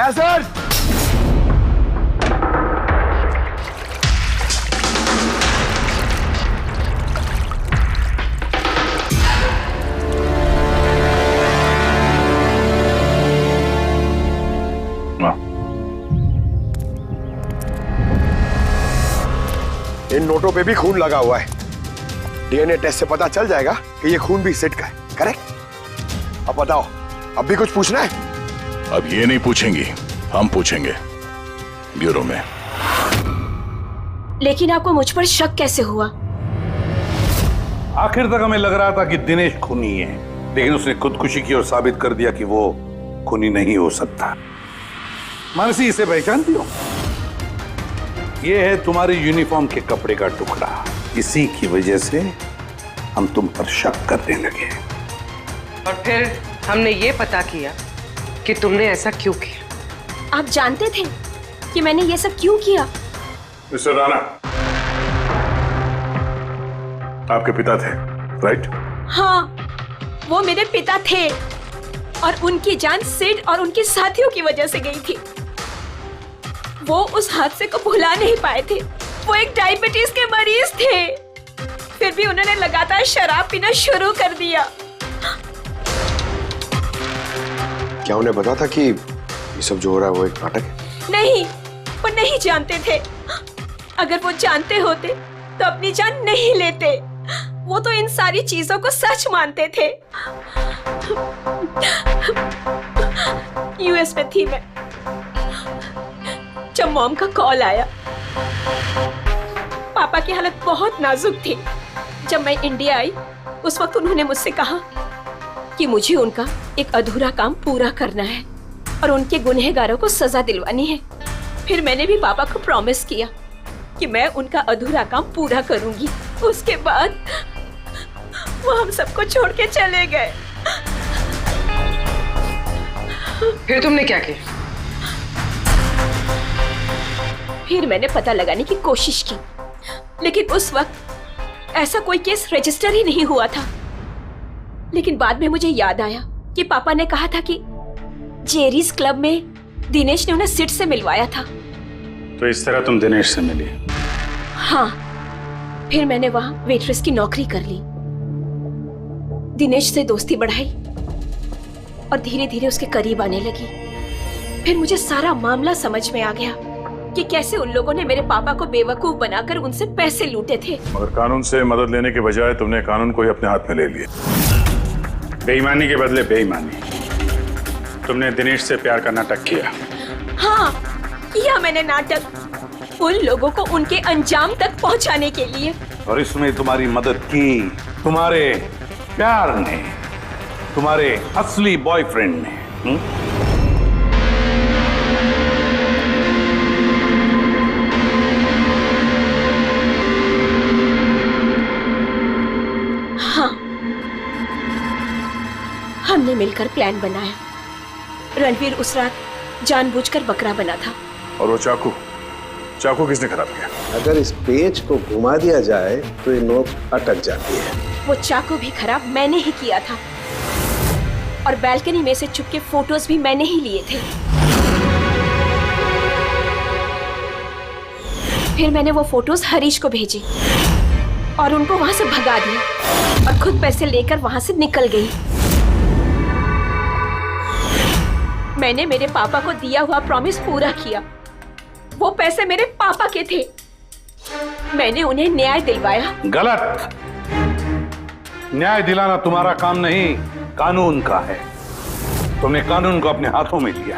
सर इन नोटों पे भी खून लगा हुआ है। डीएनए टेस्ट से पता चल जाएगा कि ये खून भी सिड का है, करेक्ट? अब बताओ, अब भी कुछ पूछना है? अब ये नहीं पूछेंगी, हम पूछेंगे ब्यूरो में। लेकिन आपको मुझ पर शक कैसे हुआ? आखिर तक हमें लग रहा था कि दिनेश खूनी है, लेकिन उसने खुदकुशी की और साबित कर दिया कि वो खूनी नहीं हो सकता। मानसी, इसे पहचानती हो? ये है तुम्हारे यूनिफॉर्म के कपड़े का टुकड़ा। इसी की वजह से हम तुम पर शक करने लगे और फिर हमने ये पता किया कि तुमने ऐसा क्यों किया। आप जानते थे कि मैंने ये सब क्यों किया? मिस्टर राणा, आपके पिता थे, राइट? हाँ, वो मेरे पिता थे और उनकी जान सिड और उनके साथियों की वजह से गई थी। वो उस हादसे को भुला नहीं पाए थे। वो एक डायबिटीज के मरीज थे, फिर भी उन्होंने लगातार शराब पीना शुरू कर दिया। क्या उन्हें पता था कि ये सब जो हो रहा है वो एक नाटक है? नहीं, वो नहीं जानते थे। अगर वो जानते होते तो अपनी जान नहीं लेते। वो तो इन सारी चीजों को सच मानते थे। यूएस में थी मैं जब मॉम का कॉल आया। पापा की हालत बहुत नाजुक थी। जब मैं इंडिया आई उस वक्त उन्होंने मुझसे कहा कि मुझे उनका एक अधूरा काम पूरा करना है और उनके गुनहगारों को सजा दिलवानी है। फिर मैंने भी पापा को प्रॉमिस किया कि मैं उनका अधूरा काम पूरा करूंगी। उसके बाद वो हम सबको छोड़ के चले गए। फिर तुमने क्या किया? फिर मैंने पता लगाने की कोशिश की, लेकिन उस वक्त ऐसा कोई केस रजिस्टर ही नहीं हुआ था। लेकिन बाद में मुझे याद आया कि पापा ने कहा था कि जेरीज क्लब में दिनेश ने उन्हें सिड से मिलवाया था। तो इस तरह तुम दिनेश से मिली? हाँ, फिर मैंने वहां वेट्रेस की नौकरी कर ली, दिनेश से दोस्ती बढ़ाई और धीरे धीरे उसके करीब आने लगी। फिर मुझे सारा मामला समझ में आ गया कि कैसे उन लोगों ने मेरे पापा को बेवकूफ बनाकर उनसे पैसे लूटे थे। मगर कानून से मदद लेने के बजाय तुमने कानून को ही अपने हाथ में ले लिया। बेईमानी के बदले बेईमानी। तुमने दिनेश से प्यार का नाटक किया। हाँ, किया मैंने नाटक, उन लोगों को उनके अंजाम तक पहुंचाने के लिए। और इसमें तुम्हारी मदद की तुम्हारे प्यार ने, तुम्हारे असली बॉयफ्रेंड ने। हाँ, हमने मिलकर प्लान बनाया। रणवीर उस रात जानबूझकर बकरा बना था। और वो चाकू चाकू किसने खराब किया? अगर इस पेज को घुमा दिया जाए तो ये नोक अटक जाती है। वो चाकू भी खराब मैंने ही किया था और बैल्कनी में से चुपके फोटोज भी मैंने ही लिए थे। फिर मैंने वो फोटोज हरीश को भेजी और उनको वहां से भगा दिया और खुद पैसे लेकर वहां से निकल गई। मैंने मेरे पापा को दिया हुआ प्रॉमिस पूरा किया। वो पैसे मेरे पापा के थे। मैंने उन्हें न्याय दिलवाया। गलत। न्याय दिलाना तुम्हारा काम नहीं, कानून का है। तुमने कानून को अपने हाथों में लिया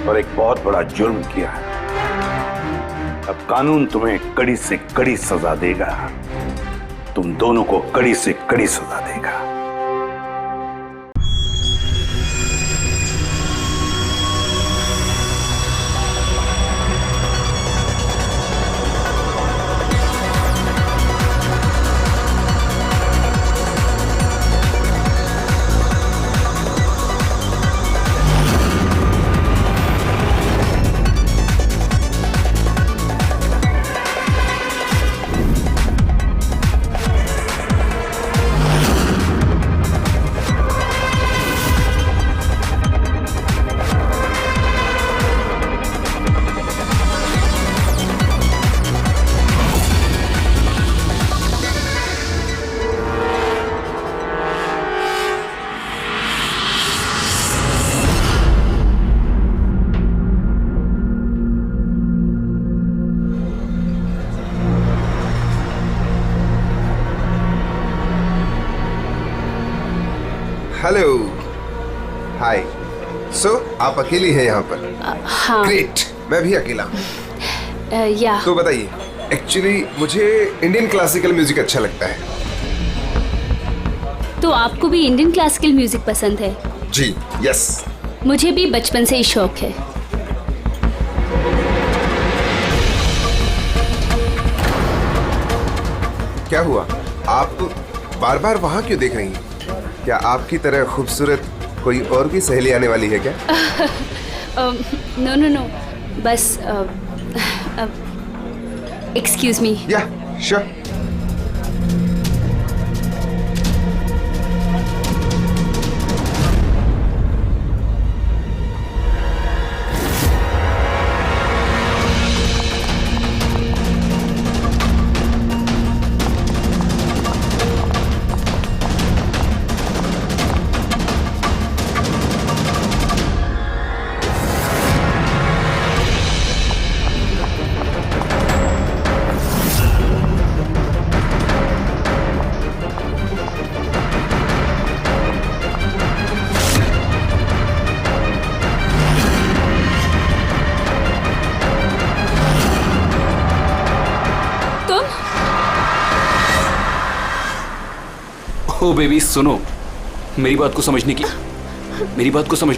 और एक बहुत बड़ा जुर्म किया है। अब कानून तुम्हें कड़ी से कड़ी सजा देगा। तुम दोनों को कड़ी से कड़ी सजा देगा। हेलो, हाय। सो आप अकेली हैं यहाँ पर? हाँ। ग्रेट, मैं भी अकेला हूँ। या तो बताइए, एक्चुअली मुझे इंडियन क्लासिकल म्यूजिक अच्छा लगता है। तो आपको भी इंडियन क्लासिकल म्यूजिक पसंद है? जी, यस। मुझे भी बचपन से ही शौक है। क्या हुआ, आप बार बार वहाँ क्यों देख रही हैं? क्या आपकी तरह खूबसूरत कोई और भी सहेली आने वाली है क्या? नो नो नो, बस एक्सक्यूज मी। या श्योर। ओ बेबी सुनो, मेरी बात को समझने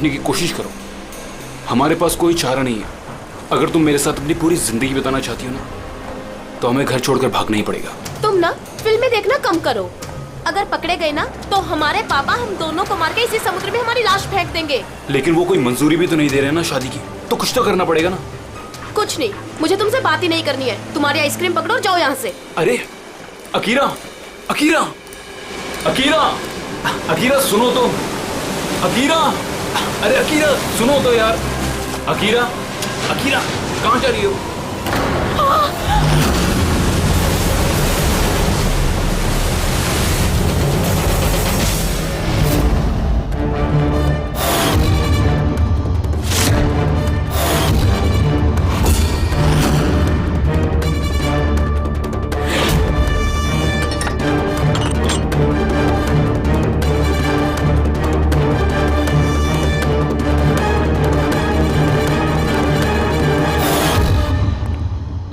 की कोशिश करो। हमारे पास कोई चारा नहीं है। अगर तुम मेरे साथ अपनी पूरी जिंदगी बिताना चाहती हो ना, तो हमें घर छोड़कर भागना ही पड़ेगा। तुम ना फिल्में देखना कम करो। अगर पकड़े गए ना तो हमारे पापा हम दोनों को मार के इसी समुद्र में हमारी लाश फेंक देंगे। लेकिन वो कोई मंजूरी भी तो नहीं दे रहे ना शादी की, तो कुछ तो करना पड़ेगा ना। कुछ नहीं, मुझे तुमसे बात ही नहीं करनी है। तुम्हारी आइसक्रीम पकड़ो और जाओ यहाँ से। अरे अकीरा, अकीरा, अकीरा, अकीरा सुनो तो। अकीरा, अरे अकीरा सुनो तो यार। अकीरा, अकीरा कहाँ जा रही हो?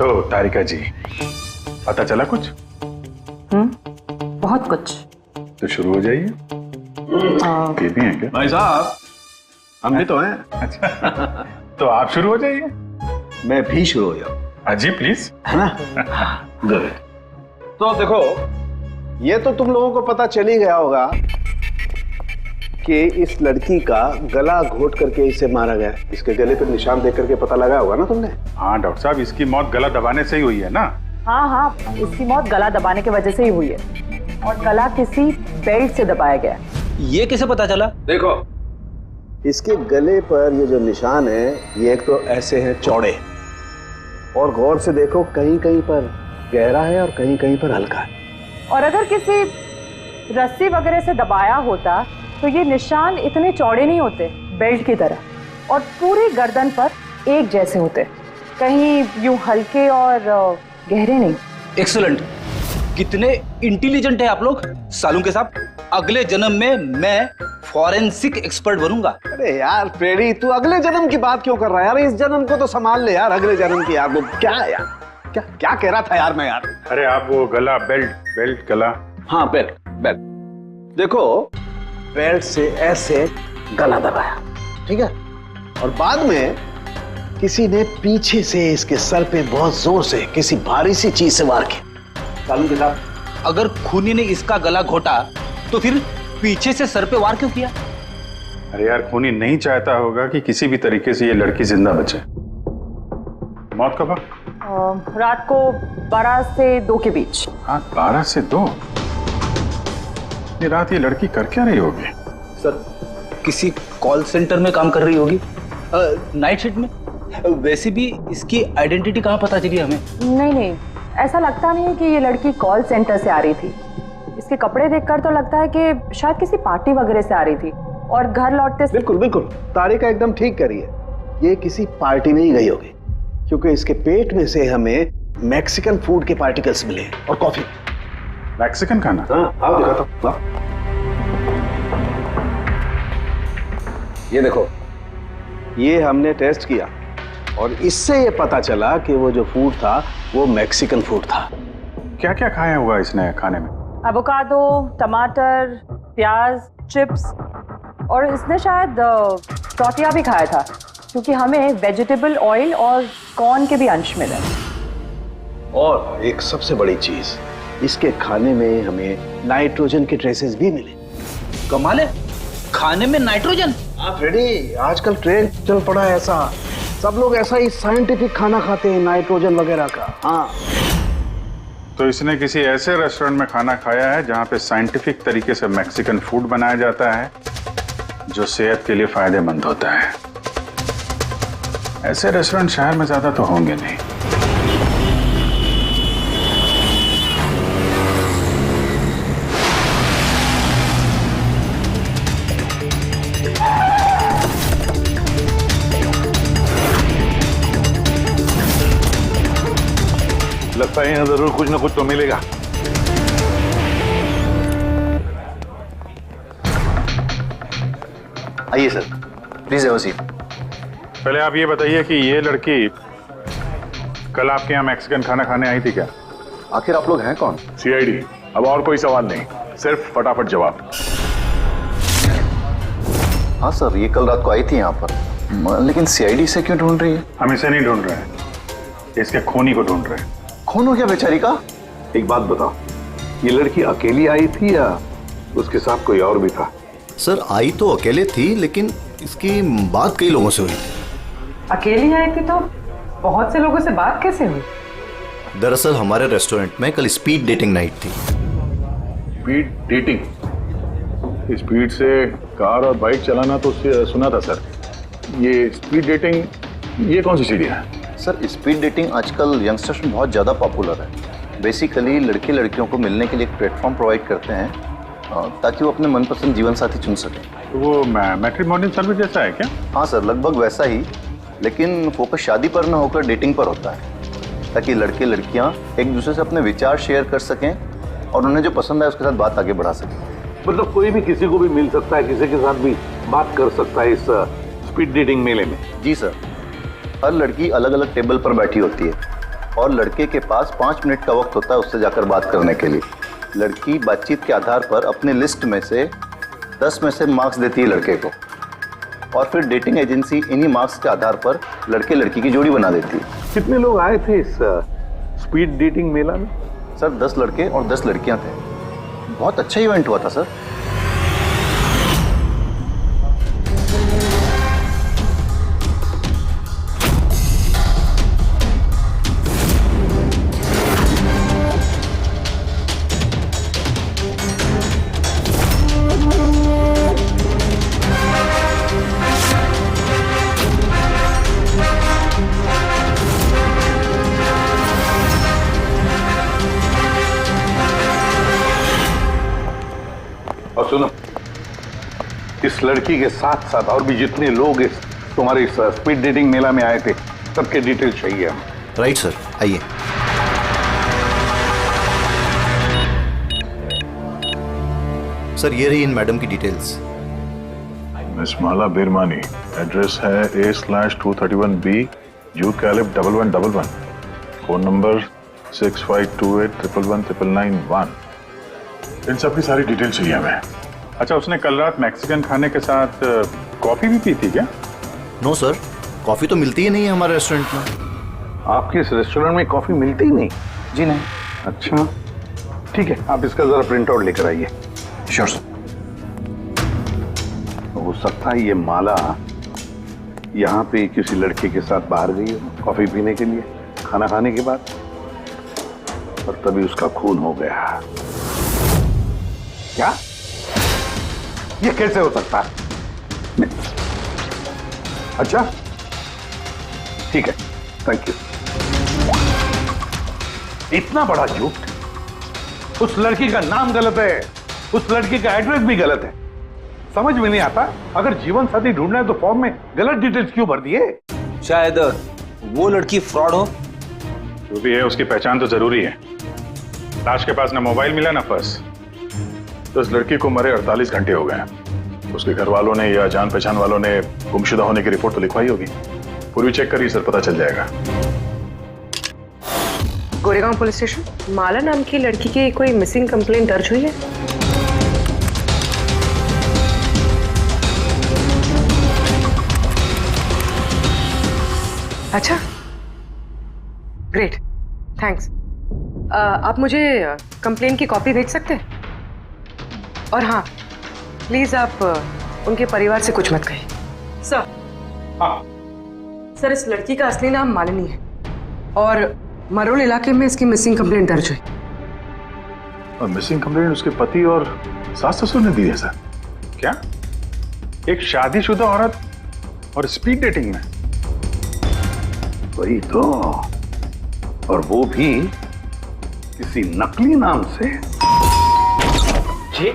तो तारिका जी, पता चला कुछ? बहुत कुछ। तो शुरू हो जाइए। ये भी है क्या? भाई साहब, हम भी तो हैं। अच्छा, तो आप शुरू हो जाइए। मैं भी शुरू हो जाऊं? जी प्लीज, है ना? गुड। तो देखो, ये तो तुम लोगों को पता चल ही गया होगा कि इस लड़की का गला घोट करके इसे मारा गया। इसके गले पर निशान देख करके पता लगाया होगा ना तुमने? हाँ डॉक्टर साहब, इसकी मौत गला दबाने से ही हुई है ना? हाँ हाँ, इसकी मौत गला दबाने की वजह से ही हुई है, और गला किसी बेल्ट से दबाया गया। ये कैसे पता चला? देखो, इसके गले पर ये जो निशान है, ये एक तो ऐसे हैं चौड़े, और गौर से देखो कहीं कहीं पर गहरा है और कहीं कहीं पर हल्का है। और अगर किसी रस्सी वगैरह से दबाया होता तो ये निशान इतने चौड़े नहीं होते बेल्ट की तरह, और पूरी गर्दन पर एक जैसे होते, कहीं यूं हल्के और गहरे नहीं। एक्सीलेंट, कितने इंटेलिजेंट है आप लोग। सालू के साहब, अगले जन्म में मैं फॉरेंसिक एक्सपर्ट बनूंगा। अरे यार प्रेडी, तू अगले जन्म की बात क्यों कर रहा है यार? इस जन्म को तो संभाल ले यार, अगले जन्म की यार। वो क्या है यार, क्या क्या कह रहा था यार मैं यार? अरे आप वो गला, बेल्ट गला। हाँ बेल्ट। देखो, बेल्ट से ऐसे गला दबाया, ठीक है, और बाद में किसी ने पीछे से इसके सर पे बहुत जोर से किसी भारी सी चीज से मार के। सालू के साथ, अगर खूनी ने इसका गला घोटा तो फिर पीछे से सर पे वार क्यों किया? अरे यार, खूनी नहीं चाहता होगा कि किसी भी तरीके से ये लड़की जिंदा बचे। मौत कब? रात को 12 से 2 के बीच। हाँ, 12 से 2? ये रात ये लड़की कर क्या रही होगी? सर, किसी कॉल सेंटर में काम कर रही होगी, नाइट शिफ्ट में। वैसे भी इसकी आइडेंटिटी कहाँ पता चली हमें? नहीं, ऐसा लगता नहीं है कि ये लड़की कॉल सेंटर से आ रही थी। इसके कपड़े देखकर तो लगता है कि शायद किसी पार्टी वगैरह से आ रही थी, और घर लौटते। बिल्कुल तारिका एकदम ठीक करी है, ये किसी पार्टी में ही गई होगी, क्योंकि इसके पेट में से हमें मैक्सिकन फूड के पार्टिकल्स मिले और कॉफी। मैक्सिकन खाना? हाँ, आप दिखाता हूँ। ये देखो, ये हमने टेस्ट किया और इससे ये पता चला कि वो जो फूड था वो मैक्सिकन फूड था। क्या क्या खाया हुआ इसने खाने में? एवोकाडो, टमाटर, प्याज, चिप्स, और इसने शायद टॉर्टिया भी खाया था, क्योंकि हमें वेजिटेबल ऑयल और कॉर्न के भी अंश मिले। और एक सबसे बड़ी चीज, इसके खाने में हमें नाइट्रोजन के ट्रेसेस भी मिले। कमाल है, खाने में नाइट्रोजन? हाँ फ्रेडी, आजकल ट्रेंड चल पड़ा है ऐसा, सब लोग ऐसा ही साइंटिफिक खाना खाते हैं, नाइट्रोजन वगैरह का। हाँ, तो इसने किसी ऐसे रेस्टोरेंट में खाना खाया है जहां पे साइंटिफिक तरीके से मैक्सिकन फूड बनाया जाता है, जो सेहत के लिए फायदेमंद होता है। ऐसे रेस्टोरेंट शहर में ज्यादा तो होंगे नहीं। लगता है यहाँ जरूर कुछ ना कुछ तो मिलेगा। आइए sir, please have a seat. पहले आप ये बताइए कि ये लड़की कल आपके यहाँ मैक्सिकन खाना खाने आई थी क्या? आखिर आप लोग हैं कौन? सीआईडी। अब और कोई सवाल नहीं, सिर्फ फटाफट जवाब। हाँ सर, ये कल रात को आई थी यहाँ पर, लेकिन सीआईडी से क्यों ढूंढ रही है? हम इसे नहीं ढूंढ रहे हैं, इसके खूनी को ढूंढ रहे हैं। खून हो गया बेचारी का? एक बात बताओ, ये लड़की अकेली आई थी या उसके साथ कोई और भी था? सर, आई तो अकेले थी, लेकिन इसकी बात कई लोगों से हुई थी। अकेली आई थी तो बहुत से लोगों से बात कैसे हुई? दरअसल हमारे रेस्टोरेंट में कल स्पीड डेटिंग नाइट थी। Speed dating? स्पीड से कार और बाइक चलाना तो सुना था सर। ये स्पीड डेटिंग, ये कौन सी चीज है? सर, स्पीड डेटिंग आजकल यंगस्टर्स में बहुत ज़्यादा पॉपुलर है। बेसिकली लड़के लड़कियों को मिलने के लिए एक प्लेटफॉर्म प्रोवाइड करते हैं ताकि वो अपने मनपसंद जीवन साथी चुन सकें। तो वो मैट्रिमोनियल सर्विस जैसा है क्या? हाँ सर, लगभग वैसा ही, लेकिन फोकस शादी पर न होकर डेटिंग पर होता है, ताकि लड़के लड़कियाँ एक दूसरे से अपने विचार शेयर कर सकें और उन्हें जो पसंद है उसके साथ बात आगे बढ़ा सकें। मतलब कोई भी किसी को भी मिल सकता है, किसी के साथ भी बात कर सकता है इस स्पीड डेटिंग मेले में? जी सर, हर लड़की अलग अलग टेबल पर बैठी होती है और लड़के के पास 5 मिनट का वक्त होता है उससे जाकर बात करने के लिए। लड़की बातचीत के आधार पर अपने लिस्ट में से 10 में से मार्क्स देती है लड़के को, और फिर डेटिंग एजेंसी इन्हीं मार्क्स के आधार पर लड़के लड़की की जोड़ी बना देती है। कितने लोग आए थे इस स्पीड डेटिंग मेला में? सर, 10 लड़के और 10 लड़कियां थे। बहुत अच्छा इवेंट हुआ था सर। सुनो, इस लड़की के साथ साथ और भी जितने लोग इस तुम्हारे इस स्पीड डेटिंग मेला में आए थे, सबके डिटेल चाहिए हमें। राइट सर, आइए। सर ये रही इन मैडम की डिटेल्स। मिस माला बिरमानी, एड्रेस है A/231B U Calip 1111, phone number 6528119991। इन सब की सारी डिटेल चाहिए हमें। अच्छा, उसने कल रात मैक्सिकन खाने के साथ कॉफी भी पी थी क्या? नो सर, कॉफी तो मिलती ही नहीं है हमारे रेस्टोरेंट में। आपके इस रेस्टोरेंट में कॉफी मिलती ही नहीं? जी नहीं। अच्छा ठीक है, आप इसका जरा प्रिंट आउट लेकर आइए। Sure sir. हो सकता है ये माला यहाँ पे किसी लड़के के साथ बाहर गई हो कॉफी पीने के लिए खाना खाने के बाद, और तभी उसका खून हो गया। क्या? ये कैसे हो सकता है? अच्छा ठीक है, थैंक यू। इतना बड़ा झूठ! उस लड़की का नाम गलत है, उस लड़की का एड्रेस भी गलत है। समझ में नहीं आता, अगर जीवन साथी ढूंढना है तो फॉर्म में गलत डिटेल्स क्यों भर दिए? शायद वो लड़की फ्रॉड हो। जो भी है उसकी पहचान तो जरूरी है। लाश के पास ना मोबाइल मिला ना पर्स। तो इस लड़की को मरे 48 घंटे हो गए। उसके घर वालों ने या जान पहचान वालों ने गुमशुदा होने की रिपोर्ट तो लिखवाई होगी। पूरी चेक करिए सर, पता चल जाएगा। गोरेगांव पुलिस स्टेशन, माला नाम की लड़की की कोई मिसिंग कंप्लेंट दर्ज हुई है? अच्छा, ग्रेट, थैंक्स। आप मुझे कंप्लेंट की कॉपी भेज सकते हैं? और हाँ, प्लीज आप उनके परिवार से कुछ मत कहिए। सर। हाँ सर, इस लड़की का असली नाम मालिनी है और मरोल इलाके में इसकी मिसिंग कंप्लेंट दर्ज हुई। और मिसिंग कंप्लेंट उसके पति और सास ससुर ने दी है सर? क्या? एक शादीशुदा औरत और स्पीड डेटिंग में? वही तो, और वो भी किसी नकली नाम से। जी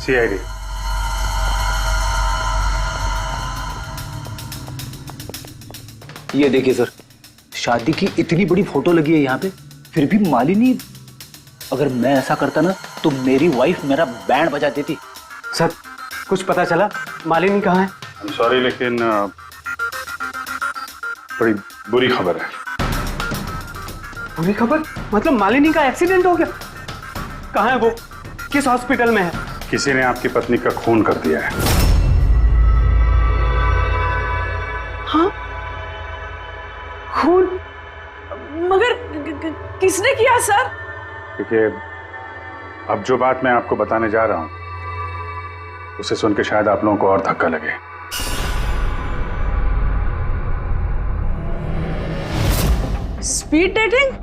CID। ये देखिए सर, शादी की इतनी बड़ी फोटो लगी है यहाँ पे, फिर भी मालिनी। अगर मैं ऐसा करता ना तो मेरी वाइफ मेरा बैंड बजा देती। सर कुछ पता चला मालिनी कहाँ है? I'm sorry, लेकिन बड़ी बुरी खबर है। बुरी खबर? मतलब मालिनी का एक्सीडेंट हो गया? कहाँ है वो? किस हॉस्पिटल में है? किसी ने आपकी पत्नी का खून कर दिया है। हाँ? खून? मगर किसने किया सर? देखिए, अब जो बात मैं आपको बताने जा रहा हूं उसे सुन के शायद आप लोगों को और धक्का लगे। Speed dating?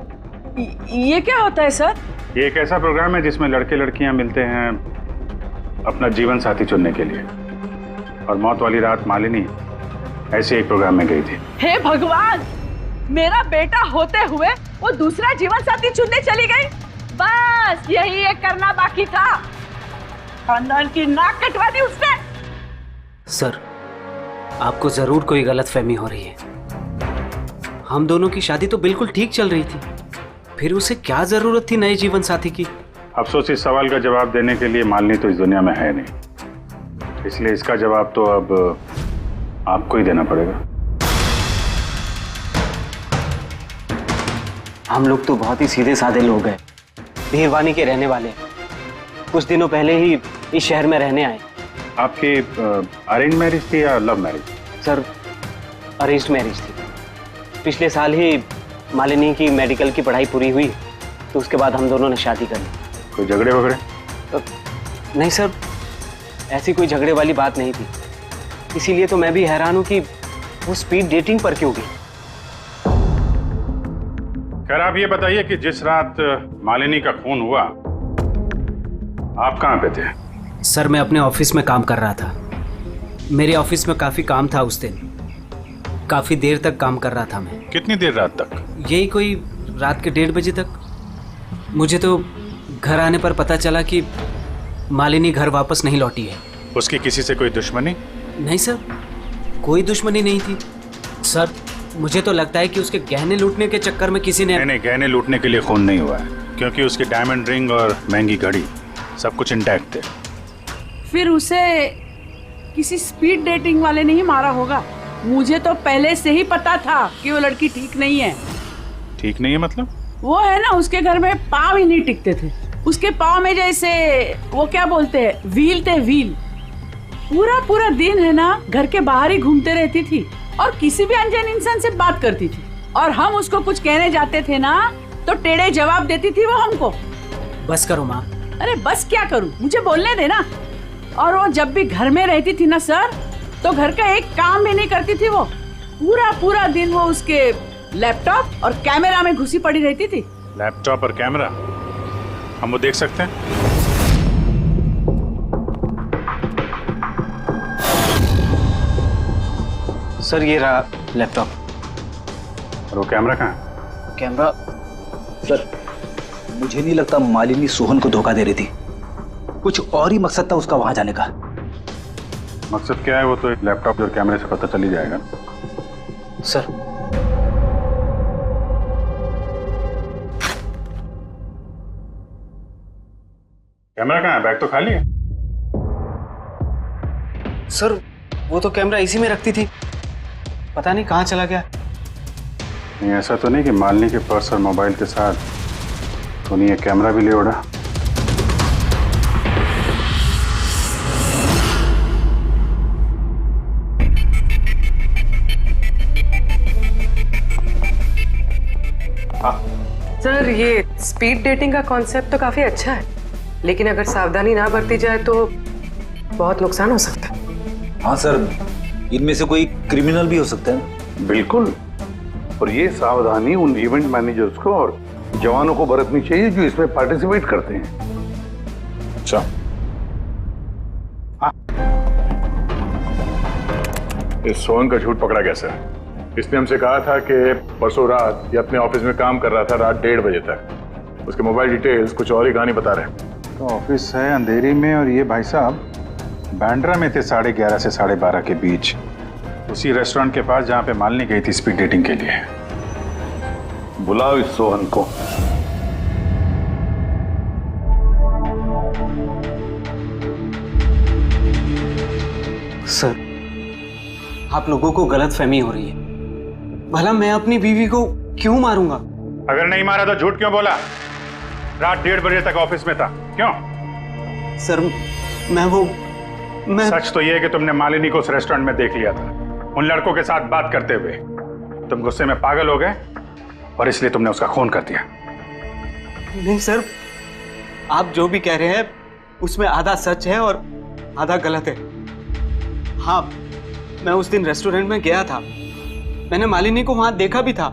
ये क्या होता है सर? ये एक ऐसा प्रोग्राम है जिसमें लड़के लड़कियां मिलते हैं अपना जीवन साथी चुनने के लिए, और मौत वाली रात मालिनी ऐसे एक प्रोग्राम में गई थी। हे भगवान, मेरा बेटा होते हुए वो दूसरा जीवन साथी चुनने चली गई। बस यही एक करना बाकी था। खानदान की नाक कटवा दी उसने। सर, आपको जरूर कोई गलतफहमी हो रही है। हम दोनों की शादी तो बिल्कुल ठीक चल रही थी, फिर उसे क्या जरूरत थी नए जीवन साथी की? अफसोस, इस सवाल का जवाब देने के लिए मालिनी तो इस दुनिया में है नहीं, इसलिए इसका जवाब तो अब आपको ही देना पड़ेगा। हम लोग तो बहुत ही सीधे साधे लोग हैं, भीरवानी के रहने वाले हैं। कुछ दिनों पहले ही इस शहर में रहने आए। आपकी अरेंज मैरिज थी या love marriage? Sir, arranged marriage थी। पिछले साल ही मालिनी की मेडिकल की पढ़ाई पूरी हुई, तो उसके बाद हम दोनों ने शादी कर ली। कोई झगड़े वगड़े? नहीं सर, ऐसी कोई झगड़े वाली बात नहीं थी। इसीलिए तो मैं भी हैरान हूं कि वो स्पीड डेटिंग पर क्यों गई। खैर, आप ये बताइए कि जिस रात मालिनी का खून हुआ आप कहाँ पे थे? सर, मैं अपने ऑफिस में काम कर रहा था। मेरे ऑफिस में काफी काम था उस दिन, काफी देर तक काम कर रहा था मैं। कितनी देर रात तक? यही कोई रात के 1:30 बजे तक। मुझे तो घर आने पर पता चला कि मालिनी घर वापस नहीं लौटी है। उसकी किसी से कोई दुश्मनी? नहीं सर, कोई दुश्मनी नहीं थी सर। मुझे तो लगता है कि उसके गहने लूटने के चक्कर में किसी ने नहीं, गहने लूटने के लिए खून नहीं हुआ है, क्योंकि उसकी डायमंड रिंग और महंगी घड़ी सब कुछ इंटैक्ट थे। फिर उसे किसी स्पीड डेटिंग वाले ने ही मारा होगा। मुझे तो पहले से ही पता था कि वो लड़की ठीक नहीं है। ठीक नहीं है मतलब? वो है ना, उसके घर में पाँव ही नहीं टिकते थे। उसके पाँव में जैसे वो क्या बोलते हैं, व्हील थे, व्हील। पूरा पूरा दिन है ना घर के बाहर ही घूमते रहती थी और किसी भी अनजान इंसान से बात करती थी। और हम उसको कुछ कहने जाते थे ना तो टेढ़े जवाब देती थी वो हमको। बस करो माँ। अरे बस क्या करूं, मुझे बोलने देना। और वो जब भी घर में रहती थी ना सर, तो घर का एक काम भी नहीं करती थी वो। पूरा पूरा दिन वो उसके लैपटॉप और कैमरा में घुसी पड़ी रहती थी। लैपटॉप और कैमरा हम वो देख सकते हैं? सर ये रहा लैपटॉप। और वो कैमरा कहाँ है? कैमरा सर, मुझे नहीं लगता मालिनी सोहन को धोखा दे रही थी। कुछ और ही मकसद था उसका वहां जाने का। मकसद क्या है वो तो लैपटॉप और कैमरे से पता चल ही जाएगा सर। कैमरा कहाँ है? बैग तो खाली है। सर वो तो कैमरा इसी में रखती थी, पता नहीं कहाँ चला गया। नहीं, ऐसा तो नहीं कि मालिनी के पर्स और मोबाइल के साथ तूने ये कैमरा भी ले उड़ा? सर ये स्पीड डेटिंग का कॉन्सेप्ट तो काफी अच्छा है, लेकिन अगर सावधानी ना बरती जाए तो बहुत नुकसान हो सकता है। हाँ सर, इनमें से कोई क्रिमिनल भी हो सकता है। बिल्कुल। और ये सावधानी उन इवेंट मैनेजर्स को और जवानों को बरतनी चाहिए जो इसमें पार्टिसिपेट करते हैं। अच्छा, इस सोहन का झूठ पकड़ा कैसे? इसने हमसे कहा था कि परसों रात ये अपने ऑफिस में काम कर रहा था रात 1:30 बजे तक। उसके मोबाइल डिटेल्स कुछ और ही कहानी बता रहे हैं। तो ऑफिस है अंधेरी में और ये भाई साहब बांद्रा में थे 11:30 से 12:30 के बीच, उसी रेस्टोरेंट के पास जहां पे मालिनी गई थी स्पीड डेटिंग के लिए। बुलाओ इस सोहन को। सर आप लोगों को गलतफहमी हो रही है। भला मैं अपनी बीवी को क्यों मारूंगा? अगर नहीं मारा तो झूठ क्यों बोला? रात 1:30 बजे तक ऑफिस में था, क्यों? सर मैं सच तो ये है कि तुमने मालिनी को उस रेस्टोरेंट में देख लिया था उन लड़कों के साथ बात करते हुए। तुम गुस्से में पागल हो गए और इसलिए तुमने उसका खून कर दिया। नहीं सर, आप जो भी कह रहे हैं उसमें आधा सच है और आधा गलत है। हाँ, मैं उस दिन रेस्टोरेंट में गया था, मैंने मालिनी को वहां देखा भी था,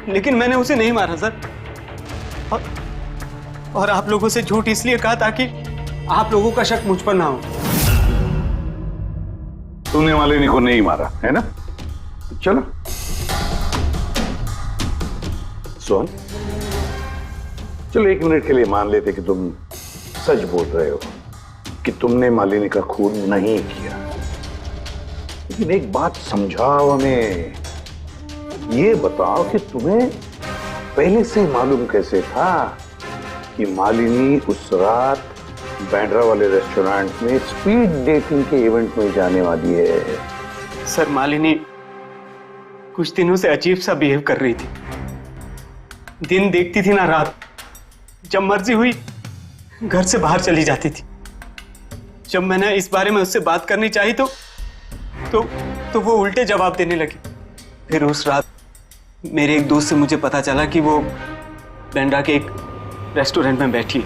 लेकिन मैंने उसे नहीं मारा सर। और आप लोगों से झूठ इसलिए कहा ताकि आप लोगों का शक मुझ पर ना हो। तूने मालिनी को नहीं मारा है ना? चलो सोहन, चलो 1 मिनट के लिए मान लेते कि तुम सच बोल रहे हो कि तुमने मालिनी का खून नहीं किया। लेकिन एक बात समझाओ हमें, ये बताओ कि तुम्हें पहले से मालूम कैसे था कि मालिनी उस रात बांद्रा वाले रेस्टोरेंट में स्पीड डेटिंग के इवेंट में जाने वाली है? सर मालिनी कुछ दिनों से अजीब सा बिहेव कर रही थी। दिन देखती थी ना रात, जब मर्जी हुई घर से बाहर चली जाती थी। जब मैंने इस बारे में उससे बात करनी चाहिए तो वो उल्टे जवाब देने लगी। फिर उस रात मेरे एक दोस्त से मुझे पता चला कि वो बांद्रा के एक रेस्टोरेंट में बैठी।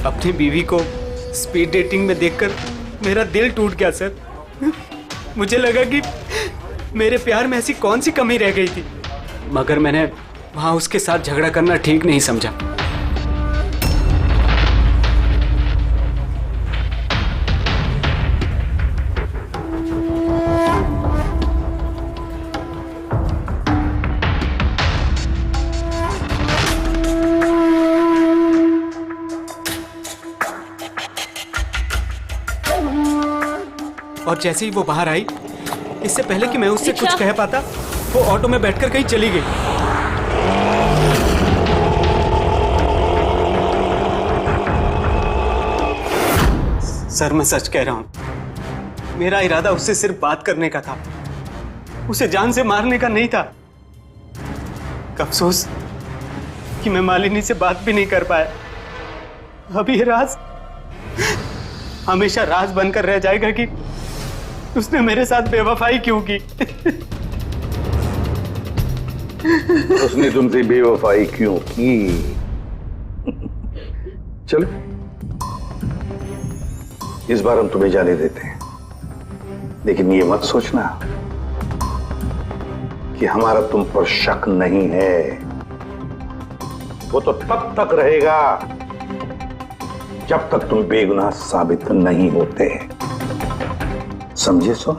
अपनी बीवी को स्पीड डेटिंग में देखकर मेरा दिल टूट गया सर। मुझे लगा कि मेरे प्यार में ऐसी कौन सी कमी रह गई थी, मगर मैंने वहां उसके साथ झगड़ा करना ठीक नहीं समझा। और जैसे ही वो बाहर आई, इससे पहले कि मैं उससे कुछ कह पाता, वो ऑटो में बैठकर कहीं चली गई। सर मैं सच कह रहा हूं, मेरा इरादा उससे सिर्फ बात करने का था, उसे जान से मारने का नहीं था। अफसोस कि मैं मालिनी से बात भी नहीं कर पाया। अब ये राज हमेशा राज बनकर रह जाएगा कि उसने मेरे साथ बेवफाई क्यों की। उसने तुमसे बेवफाई क्यों की? चलो इस बार हम तुम्हें जाने देते हैं, लेकिन ये मत सोचना कि हमारा तुम पर शक नहीं है। वो तो तब तक रहेगा जब तक तुम बेगुनाह साबित नहीं होते। समझे सो?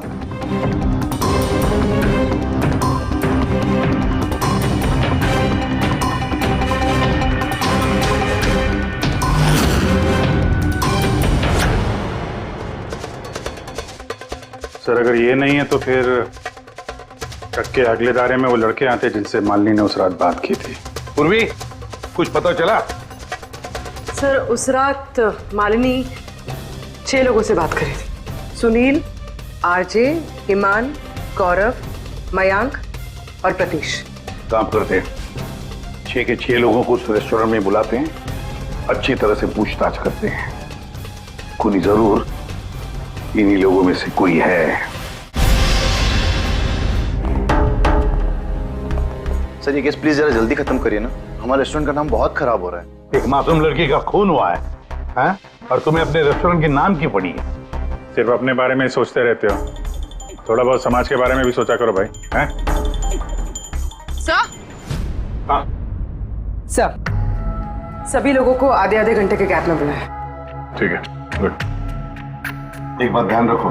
सर अगर ये नहीं है तो फिर ट्रक के अगले दायरे में वो लड़के आते जिनसे मालिनी ने उस रात बात की थी। पूर्वी कुछ पता चला? सर उस रात मालिनी 6 लोगों से बात करी थी। सुनील, आरजे, ईमान, गौरव, मयांक और प्रतीश। काम करते हैं, 6 के 6 लोगों को उस रेस्टोरेंट में बुलाते हैं, अच्छी तरह से पूछताछ करते हैं। खूनी जरूर इन्हीं लोगों में से कोई है। सर ये केस प्लीज जरा जल्दी खत्म करिए ना, हमारे रेस्टोरेंट का नाम बहुत खराब हो रहा है। एक मासूम लड़की का खून हुआ है, हैं? और तुम्हें अपने रेस्टोरेंट के नाम की पड़ी है। सिर्फ अपने बारे में ही सोचते रहते हो, थोड़ा बहुत समाज के बारे में भी सोचा करो भाई। हैं? सर, हाँ सर सभी लोगों को आधे घंटे के गैप में बुलाया। ठीक है, गुड। एक बात ध्यान रखो,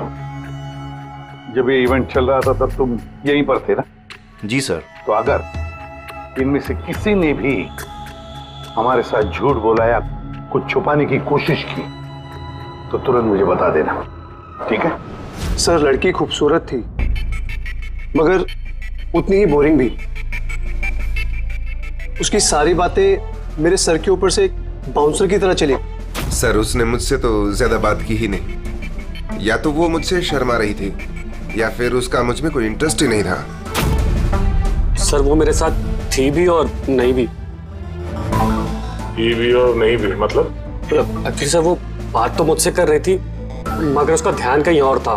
जब ये इवेंट चल रहा था तब तुम यहीं पर थे ना? जी सर। तो अगर इनमें से किसी ने भी हमारे साथ झूठ बोला या कुछ छुपाने की कोशिश की तो तुरंत मुझे बता देना, ठीक है? सर लड़की खूबसूरत थी मगर उतनी ही बोरिंग भी। उसकी सारी बातें मेरे सर के ऊपर से एक बाउंसर की तरह चली। सर उसने मुझसे तो ज्यादा बात की ही नहीं, या तो वो मुझसे शर्मा रही थी या फिर उसका मुझ में कोई इंटरेस्ट ही नहीं था। सर वो मेरे साथ थी भी और नहीं भी। थी भी और नहीं भी मतलब? एक्चुअली सर वो बात तो मुझसे कर रही थी मगर उसका ध्यान कहीं और था,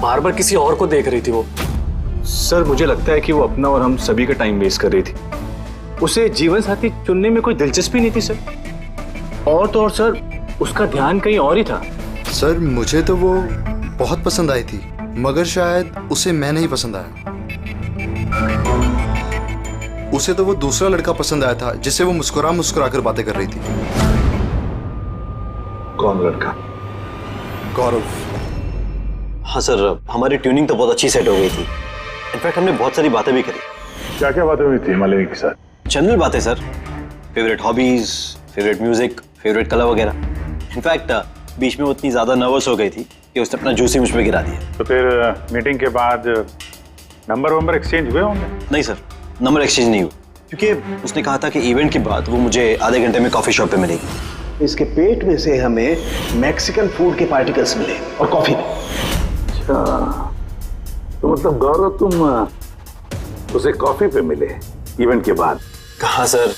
बार बार किसी और को देख रही थी वो। सर मुझे लगता है कि वो अपना और हम सभी का टाइम वेस्ट कर रही थी। उसे जीवन साथी चुनने में कोई दिलचस्पी नहीं थी सर, और तो और सर उसका ध्यान कहीं और ही था। सर मुझे तो वो बहुत पसंद आई थी मगर शायद उसे मैं नहीं पसंद आया। उसे तो वो दूसरा लड़का पसंद आया था जिससे वो मुस्कुरा मुस्कुरा कर बातें कर रही थी। कौन लड़का? गौरव। हाँ सर हमारी ट्यूनिंग तो बहुत अच्छी सेट हो गई थी। इनफैक्ट हमने बहुत सारी बातें भी करी। क्या क्या बातें हुई थी मालिनी के साथ? जनरल बातें sir, favourite hobbies, favourite music, favourite colour वगैरह। इनफैक्ट बीच में वो इतनी ज्यादा नर्वस हो गई थी कि उसने अपना जूस ही मुझ पे गिरा दिया। तो फिर मीटिंग के बाद नंबर एक्सचेंज हुए होंगे? नहीं सर, नंबर एक्सचेंज नहीं हुआ क्योंकि उसने कहा था कि इवेंट के बाद वो मुझे आधे घंटे में कॉफी शॉप पे मिलेगी। इसके पेट में से हमें मैक्सिकन फूड के पार्टिकल्स मिले और कॉफी भी। अच्छा तो मतलब गौरव तुम उसे कॉफी पे मिले इवेंट के बाद? कहाँ सर,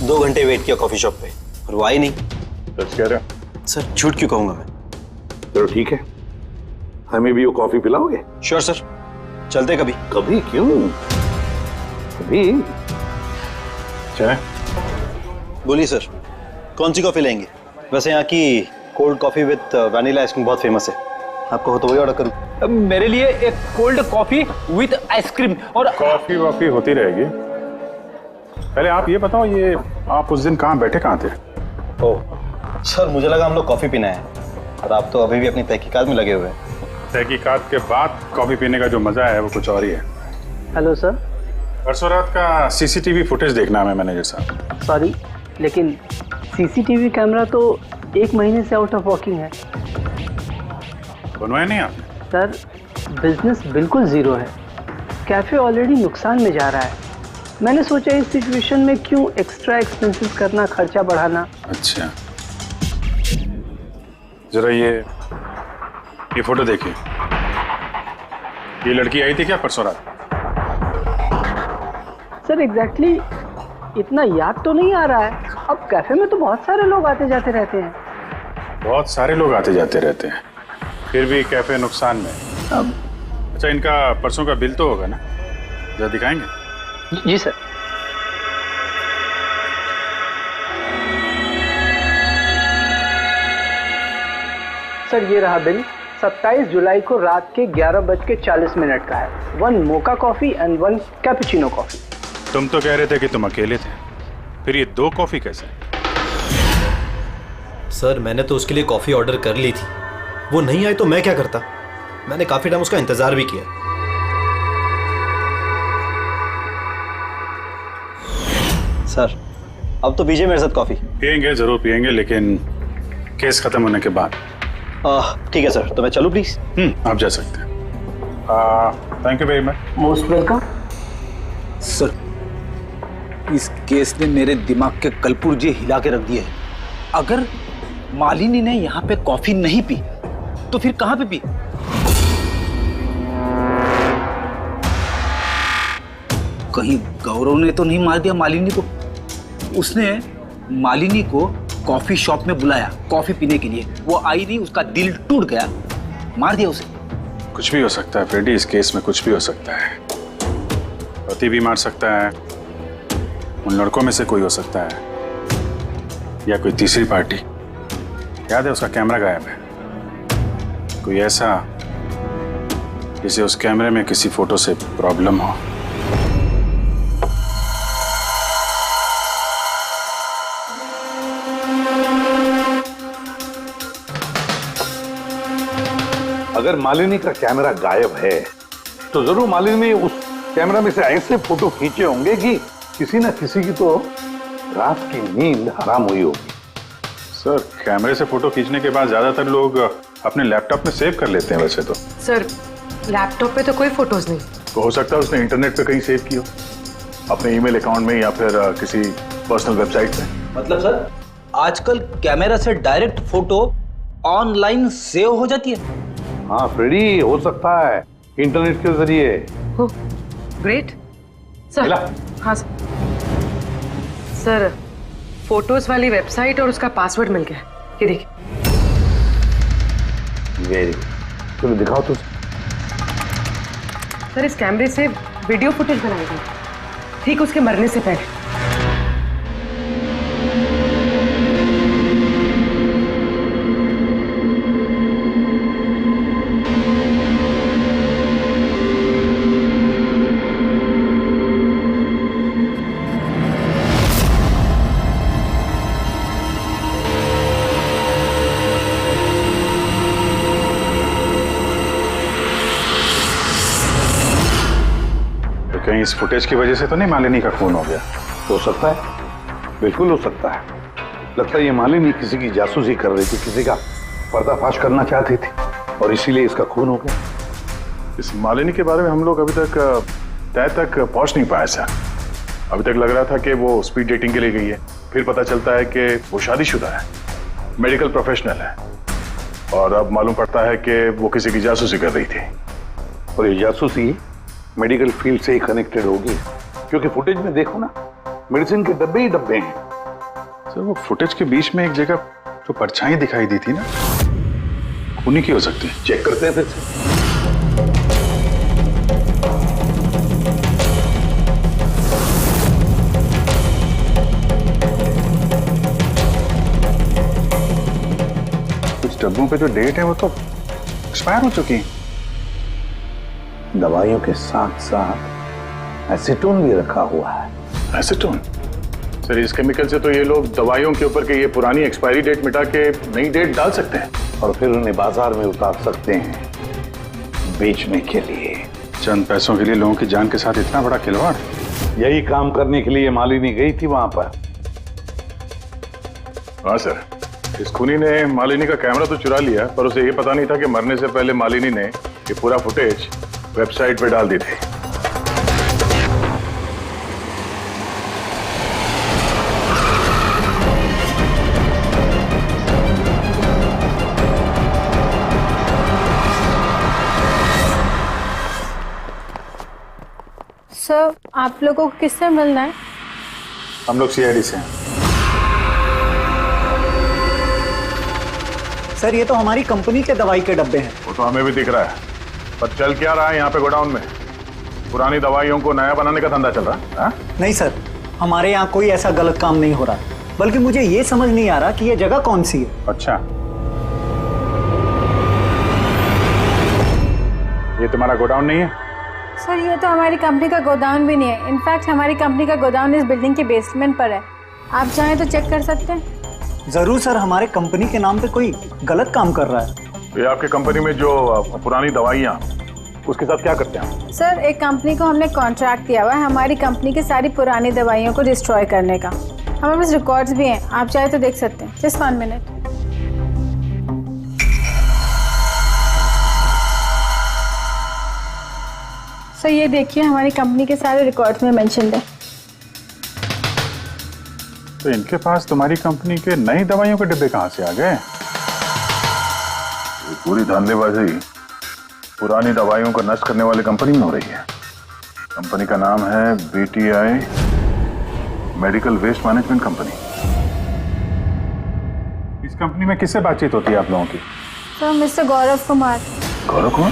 2 घंटे वेट किया कॉफी शॉप पे और वो आई नहीं। सच कह रहे हो? सर झूठ क्यों कहूंगा मैं। चलो ठीक है, हमें भी वो कॉफी पिलाओगे? श्योर सर, चलते कभी। कभी क्यों, कभी। चाय? बोलिए सर, कौन सी कॉफी लेंगे? वैसे यहाँ की cold coffee with vanilla ice cream बहुत फेमस है, आपको हो तो वही ऑर्डर करूँ। मेरे लिए एक कोल्ड कॉफी विद आइसक्रीम। और कॉफी वॉफी होती रहेगी, पहले आप ये बताओ, ये आप उस दिन कहाँ बैठे कहाँ थे? ओह सर मुझे लगा हम लोग कॉफी पीना है और आप तो अभी भी अपनी तहकीकात में लगे हुए हैं। तहकीकात के बाद कॉफी पीने का जो मजा है वो कुछ और ही है। Hello sir. परसों रात का सीसीटीवी फुटेज देखना है मैनेजर साहब। सॉरी लेकिन सीसीटीवी कैमरा तो 1 महीने से आउट ऑफ वर्किंग है। बनवाया नहीं आपने? सर बिजनेस बिल्कुल ज़ीरो है, कैफ़े ऑलरेडी नुकसान में जा रहा है। मैंने सोचा इस सिचुएशन में क्यों एक्स्ट्रा एक्सपेंसेस करना, खर्चा बढ़ाना। अच्छा, जरा ये फोटो देखिए। ये लड़की आई थी क्या परसों रात? सर एग्जैक्टली इतना याद तो नहीं आ रहा है। अब कैफ़े में तो बहुत सारे लोग आते जाते रहते हैं। बहुत सारे लोग आते जाते रहते हैं, फिर भी कैफे नुकसान में। अच्छा, इनका परसों का बिल तो होगा ना, जरा दिखाएंगे? जी सर। सर ये रहा बिल। 27 जुलाई को रात के 11:40 का है। 1 mocha coffee and 1 cappuccino coffee. तुम तो कह रहे थे कि तुम अकेले थे, फिर ये 2 कॉफी कैसे? सर मैंने तो उसके लिए कॉफी ऑर्डर कर ली थी, वो नहीं आई तो मैं क्या करता। मैंने काफी टाइम उसका इंतजार भी किया। सर अब तो पीजिए मेरे साथ कॉफी। पियेंगे, जरूर पियेंगे, लेकिन केस खत्म होने के बाद। ठीक है सर, तो मैं चलूं प्लीज? आप जा सकते हैं। Thank you very much. Most welcome. Sir इस केस ने मेरे दिमाग के कलपुर्जे हिला के रख दिए। अगर मालिनी ने यहाँ पे कॉफी नहीं पी तो फिर कहाँ पे पी? कहीं गौरव ने तो नहीं मार दिया मालिनी को? उसने मालिनी को कॉफी शॉप में बुलाया कॉफी पीने के लिए, वो आई नहीं, उसका दिल टूट गया, मार दिया उसे। कुछ भी हो सकता है फ्रेडी, इस केस में कुछ भी हो सकता है। पति भी मार सकता है, उन लड़कों में से कोई हो सकता है, या कोई तीसरी पार्टी। याद है उसका कैमरा गायब है, कोई ऐसा जिसे उस कैमरे में किसी फोटो से प्रॉब्लम हो। अगर मालिनी का कैमरा गायब है तो जरूर मालिनी ने उस कैमरा में से ऐसे फोटो खींचे होंगे कि किसी न किसी की तो रात की नींद हराम हुई होगी। सर कैमरे से फोटो खींचने के बाद ज्यादातर लोग अपने लैपटॉप में सेव कर लेते हैं वैसे तो। सर लैपटॉप पे तो कोई फोटोज नहीं। तो हो सकता है उसने इंटरनेट पे कहीं सेव की हो, अपने ईमेल अकाउंट में या फिर किसी पर्सनल वेबसाइट पे। मतलब सर आजकल कैमरा से डायरेक्ट फोटो ऑनलाइन सेव हो जाती है? हाँ फ्रेडी, हो सकता है इंटरनेट के जरिए। Great sir. हाँ सर, फोटोज वाली वेबसाइट और उसका पासवर्ड मिल गया, ये देखिए। वेरी गुड, चलो दिखाओ तो। सर इस कैमरे से वीडियो फुटेज बनाई गई ठीक उसके मरने से पहले। कहीं इस फुटेज की वजह से तो नहीं मालिनी का खून हो गया? हो सकता है, बिल्कुल हो सकता है। लगता है ये मालिनी किसी की जासूसी कर रही थी, किसी का पर्दाफाश करना चाहती थी और इसीलिए इसका खून हो गया। इस मालिनी के बारे में हम लोग अभी तक तय तक पहुंच नहीं पाए सर। अभी तक लग रहा था कि वो स्पीड डेटिंग के लिए गई है, फिर पता चलता है कि वो शादीशुदा है, मेडिकल प्रोफेशनल है, और अब मालूम पड़ता है कि वो किसी की जासूसी कर रही थी। और ये जासूसी मेडिकल फील्ड से ही कनेक्टेड होगी, क्योंकि फुटेज में देखो ना, मेडिसिन के डब्बे ही डब्बे हैं। सर वो फुटेज के बीच में एक जगह जो परछाई दिखाई दी थी ना, खूनी की हो सकती है। चेक करते हैं फिर से। कुछ डब्बों पे जो डेट है वो तो एक्सपायर हो चुकी है। दवाइयों के साथ साथ एसीटोन भी रखा हुआ है। एसीटोन? सर इस केमिकल से तो ये लोग दवाइयों के ऊपर के ये पुरानी एक्सपायरी डेट मिटा के नई डेट डाल सकते हैं और फिर उन्हें बाजार में उतार सकते हैं बेचने के लिए। चंद पैसों के लिए लोगों की जान के साथ इतना बड़ा खिलवाड़? यही काम करने के लिए मालिनी गई थी वहां पर। हाँ सर, इस खूनी ने मालिनी का कैमरा तो चुरा लिया, पर उसे ये पता नहीं था कि मरने से पहले मालिनी ने ये पूरा फुटेज वेबसाइट पे डाल दी थी। सर, आप लोगों को किससे मिलना है? हम लोग सीआईडी से हैं। सर, ये तो हमारी कंपनी के दवाई के डब्बे हैं। वो तो हमें भी दिख रहा है, पर चल क्या रहा है यहाँ पे गोडाउन में? पुरानी दवाइयों को नया बनाने का धंधा चल रहा है? हाँ? नहीं सर, हमारे यहाँ कोई ऐसा गलत काम नहीं हो रहा, बल्कि मुझे ये समझ नहीं आ रहा कि ये जगह कौन सी है। अच्छा, ये तुम्हारा गोडाउन नहीं है? सर, ये तो हमारी कंपनी का गोदाम भी नहीं है। इनफैक्ट हमारी कंपनी का गोदाम इस बिल्डिंग के बेसमेंट पर है। आप चाहें तो चेक कर सकते हैं। जरूर सर, हमारे कंपनी के नाम पे कोई गलत काम कर रहा है। ये आपके कंपनी में जो पुरानी दवाइयाँ, उसके साथ क्या करते हैं? सर, एक कंपनी को हमने कॉन्ट्रैक्ट दिया हुआ है हमारी कंपनी की सारी पुरानी दवाइयों को डिस्ट्रॉय करने का। हमारे पास रिकॉर्ड्स भी हैं, आप चाहे तो देख सकते हैं। Just 1 minute. सर, ये देखिए, हमारी कंपनी के सारे रिकॉर्ड्स में मेंशन है। तो इनके पास तुम्हारी कंपनी के नई दवाइयों के डिब्बे कहाँ से आ गए? ये पूरी धांधलेबाजी पुरानी दवाइयों को नष्ट करने वाली कंपनी में हो रही है। कंपनी का नाम है BTI medical waste management company. इस कंपनी में किससे बातचीत होती है आप लोगों की? Sir, mister Gaurav Kumar. गौरव कुमार?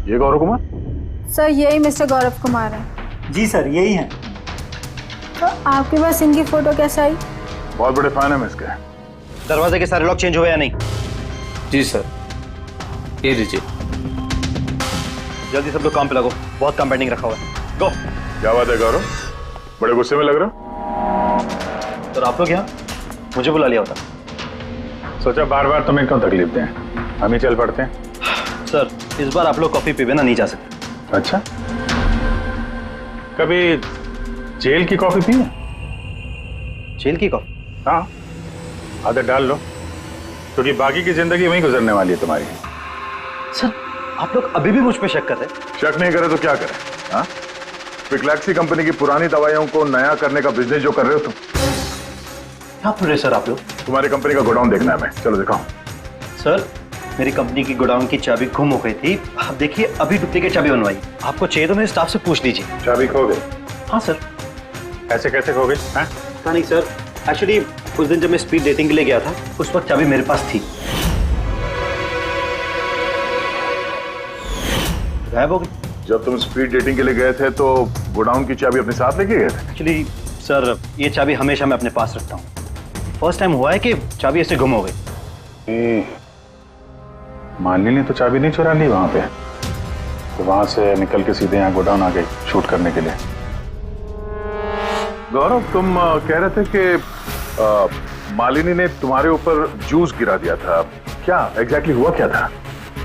ये गौरव कुमार? सर, यही मिस्टर गौरव कुमार है। जी सर, यही है। तो आपके पास इनकी फोटो कैसे आई? बहुत बड़े फैन है मैं इसके। दरवाजे के सारे लॉक चेंज हुए या नहीं? जी सर, ये लीजिए। जल्दी सब लोग काम पे लगो, बहुत काम पेंडिंग रखा हुआ है। गो। क्या बात है गौरव, बड़े गुस्से में लग रहे हो? सर, आप लोग यहाँ मुझे बुला लिया होता। सोचा बार बार तुम्हें क्यों तकलीफ दें, हम ही चल पड़ते हैं। सर, इस बार आप लोग कॉफी पी बिना नहीं जा सकते। अच्छा, कभी जेल की कॉफी पी है? जेल की कॉफी? हाँ, आदत डाल लो, क्योंकि बाकी की जिंदगी वहीं गुजरने वाली है तुम्हारी। सर, आप लोग अभी भी मुझ पे शक कर रहे? शक नहीं करे तो क्या करें? हाँ, पिक्लैक्सी कंपनी की पुरानी दवाइयों को नया करने का बिजनेस जो कर रहे हो तुम। क्या कर रहे सर आप लोग? तुम्हारी कंपनी का गोडाउन देखना है हमें, चलो दिखाओ। सर, मेरी कंपनी की गोडाउन की चाबी गुम हो गई थी। आप देखिए, अभी डुप्लीकेट चाबी बनवाई। आपको चाहिए तो मेरे स्टाफ से पूछ लीजिए। चाबी खो गई? हाँ सर। ऐसे कैसे खो गई? पता नहीं सर, एक्चुअली उस दिन जब मैं स्पीड डेटिंग के लिए गया था, उस वक्त चाबी मेरे पास थी। गायब हो गई। जब तुम स्पीड डेटिंग के लिए गए थे तो गोडाउन की चाबी अपने साथ लेके गए थे? एक्चुअली सर, ये चाबी हमेशा मैं अपने पास रखता हूँ। फर्स्ट टाइम हुआ है कि चाबी ऐसे गुम हो गई। मालिनी ने तो चाबी नहीं चुरा ली वहां पे, तो वहां से निकल के सीधे यहाँ गोडाउन आ गई शूट करने के लिए। गौरव, तुम कह रहे थे कि मालिनी ने तुम्हारे ऊपर जूस गिरा दिया था, क्या एग्जैक्टली हुआ क्या था?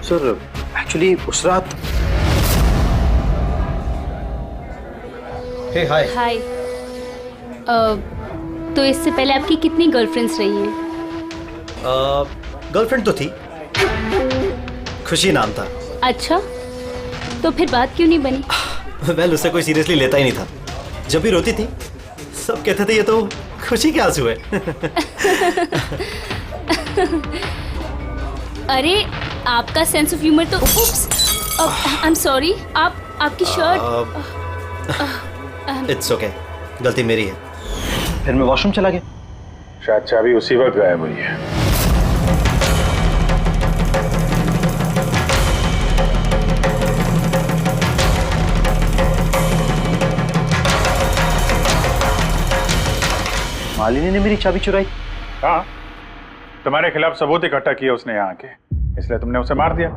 सर, एक्चुअली उस रात। हे हाय। हाय। तो इससे पहले आपकी कितनी गर्लफ्रेंड्स रही हैं? गर्लफ्रेंड तो थी, खुशी नाम था। अच्छा, तो फिर बात क्यों नहीं बनी? वेल, उससे कोई सीरियसली लेता ही नहीं था। जब भी रोती थी सब कहते थे ये तो खुशी के आंसू है। अरे, आपका सेंस ऑफ ह्यूमर तो आई एम सॉरी, आपकी शर्ट। इट्स ओके, गलती मेरी है। फिर मैं वॉशरूम चला गया। शायद चाबी उसी वक्त गायब हुई है। मालिनी ने मेरी चाबी चुराई? हाँ, तुम्हारे खिलाफ सबूत इकट्ठा किया उसने यहाँ आके, इसलिए तुमने उसे मार दिया।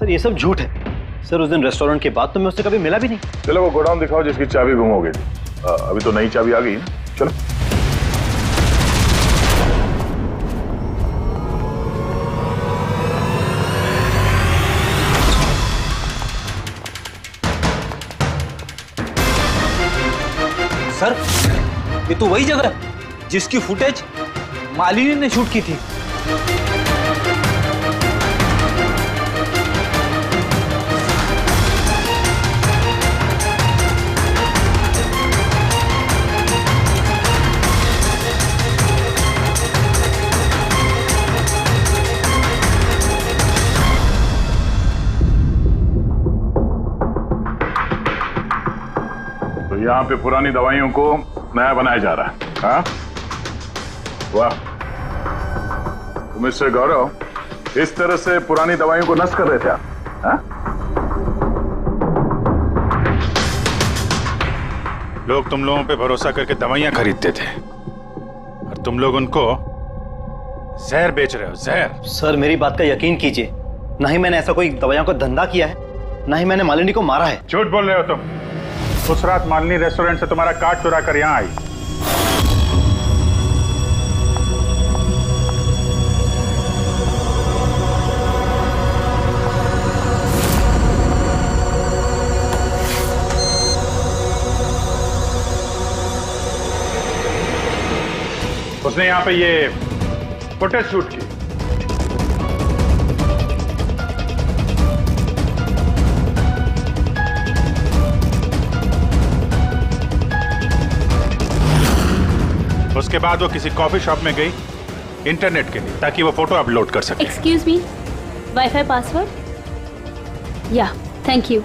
सर, ये सब झूठ है। सर, उस दिन रेस्टोरेंट के बाद तो मैं उससे कभी मिला भी नहीं। चलो वो गोडाउन दिखाओ जिसकी चाबी गुम हो गई थी। अभी तो नई चाबी आ गई ना, चलो। सर, ये तो वही जगह है जिसकी फुटेज मालिनी ने शूट की थी। तो यहाँ पे पुरानी दवाइयों को नया बनाया जा रहा है। हाँ, वाह। तो मिस्टर गौरव, इस तरह से पुरानी दवाइयों को नष्ट कर रहे थे आप? हाँ? लोग तुम लोगों पे भरोसा करके दवाइयां खरीदते थे और तुम लोग उनको जहर बेच रहे हो। जहर। सर मेरी बात का यकीन कीजिए, ना ही मैंने ऐसा कोई दवाइयों का धंधा किया है, ना ही मैंने मालिनी को मारा है। झूठ बोल रहे हो तुम। उस रात मालिनी रेस्टोरेंट से तुम्हारा कार्ड चुरा कर यहां आई। उसने यहां पे ये फुटेज शूट की। उसके बाद वो किसी कॉफी शॉप में गई इंटरनेट के लिए, ताकि वो फोटो अपलोड कर सके। Excuse me, wifi password? या, थैंक यू।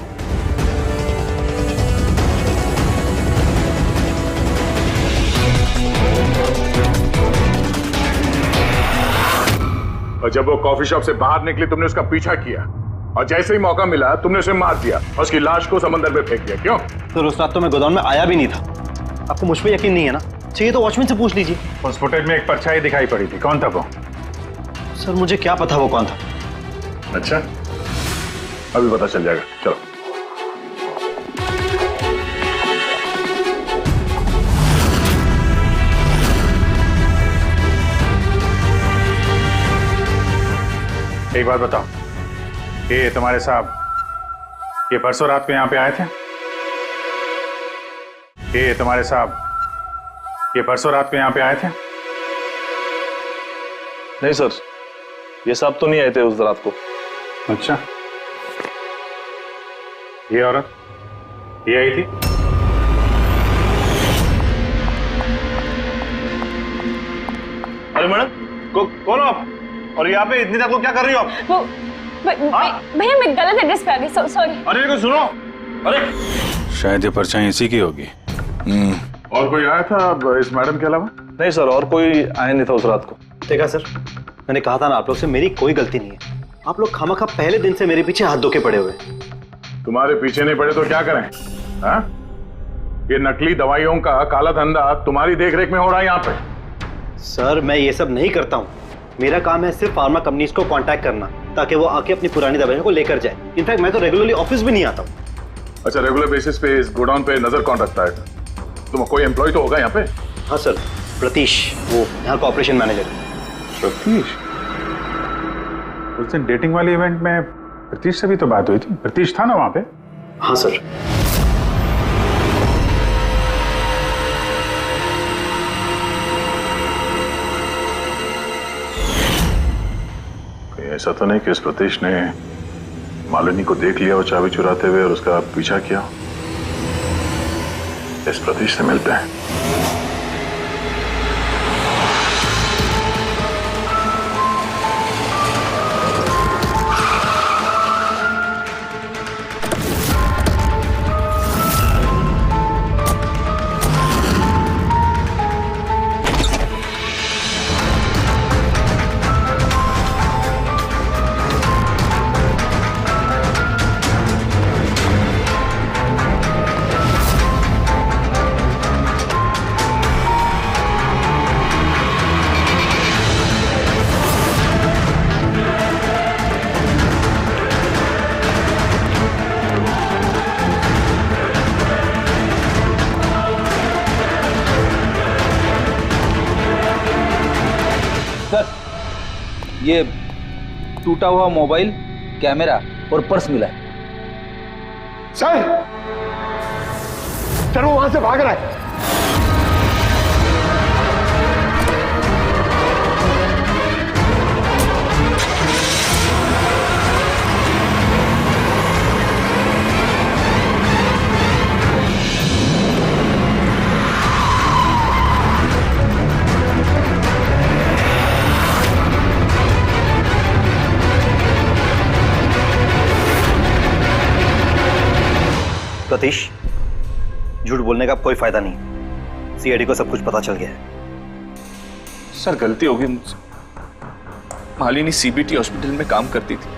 और जब वो कॉफी शॉप से बाहर निकली तुमने उसका पीछा किया और जैसे ही मौका मिला तुमने उसे मार दिया और उसकी लाश को समंदर में फेंक दिया। क्यों? तो उस रात तो मैं गोदाम में आया भी नहीं था। आपको मुझ पे यकीन नहीं है ना? चाहिए तो वॉचमैन से पूछ लीजिए। उस फुटेज में एक परछाई दिखाई पड़ी थी, कौन था वो? सर मुझे क्या पता वो कौन था। अच्छा, अभी पता चल जाएगा। चलो। एक बात बताओ, ये तुम्हारे साहब ये परसों रात को यहाँ पे आए थे? ये तुम्हारे साहब ये परसों रात को यहाँ पे आए थे? नहीं सर, ये साहब तो नहीं आए थे उस रात को। अच्छा, ये औरत ये आई थी? अरे मैडम, कौन हो आप? और यहाँ पे इतनी रात को क्या कर रही हो आप? वो भैया मैं गलत एड्रेस पे आ गई, सॉरी। अरे को सुनो, अरे शायद ये परछाई इसी की होगी। और कोई आया था इस मैडम के अलावा? नहीं सर, और कोई आया नहीं था उस रात को। देखा सर, मैंने कहा था ना आप लोग से, मेरी कोई गलती नहीं है। आप लोग खामखा पहले दिन से मेरे पीछे हाथ धो के पड़े हुए। तुम्हारे पीछे नहीं पड़े तो क्या करें? हाँ? ये नकली दवाइयों का काला धंधा तुम्हारी देखरेख में हो रहा है यहाँ पे। सर मैं ये सब नहीं करता हूँ। मेरा काम है सिर्फ फार्मा कंपनीज को कांटेक्ट करना, ताकि वो आके अपनी पुरानी दवाइयों को लेकर जाए। इनफैक्ट मैं तो रेगुलरली ऑफिस भी नहीं आता हूँ। अच्छा, रेगुलर बेसिस पे इस गोडाउन पे नजर कौन रखता है? तुम कोई एम्प्लॉय तो होगा यहाँ पे? हाँ सर, प्रतीश, वो यहाँ का ऑपरेशन मैनेजर है। प्रतीश? उस दिन डेटिंग वाले इवेंट में प्रतीश से भी तो बात हुई थी। प्रतीश था ना वहां पे? हाँ सर। ऐसा तो नहीं कि इस प्रतीश ने मालिनी को देख लिया और चाबी चुराते हुए और उसका पीछा किया? इस प्रतीश से मिलते हैं। ये टूटा हुआ मोबाइल, कैमरा और पर्स मिला है। सर, सर वो वहां से भाग रहा है। सतीश, झूठ बोलने का कोई फायदा नहीं। सीआईडी को सब कुछ पता चल गया है। सर गलती हो गई मुझसे। मालिनी सीबीटी हॉस्पिटल में काम करती थी,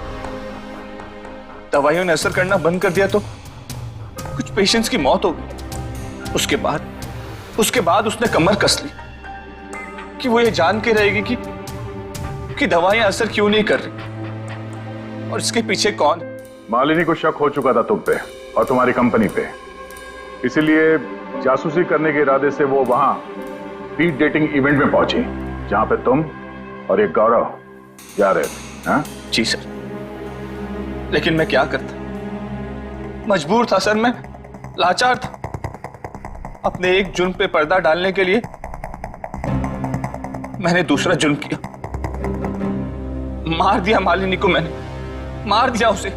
दवाइयों ने असर करना बंद कर दिया तो कुछ पेशेंट्स की मौत हो गई। उसके बाद उसने कमर कस ली कि वो ये जान के रहेगी कि दवाइयां असर क्यों नहीं कर रही और इसके पीछे कौन। मालिनी को शक हो चुका था तुम पे और तुम्हारी कंपनी पे, इसीलिए जासूसी करने के इरादे से वो वहां स्पीड डेटिंग इवेंट में पहुंची जहां पे तुम और एक गौरव जा रहे थे। हाँ? जी सर, लेकिन मैं क्या करता, मजबूर था सर, मैं लाचार था। अपने एक जुर्म पे पर्दा डालने के लिए मैंने दूसरा जुर्म किया, मार दिया मालिनी को, मैंने मार दिया उसे।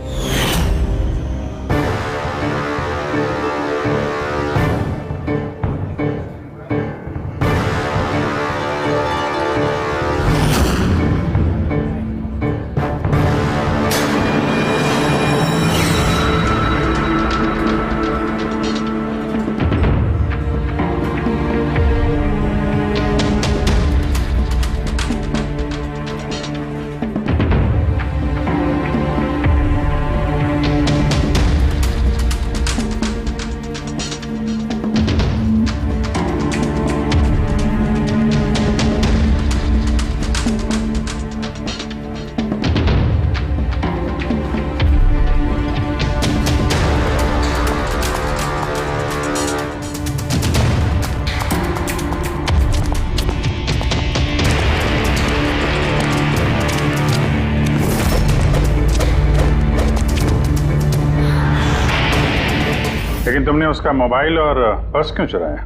लेकिन तुमने उसका मोबाइल और पर्स क्यों चुराया?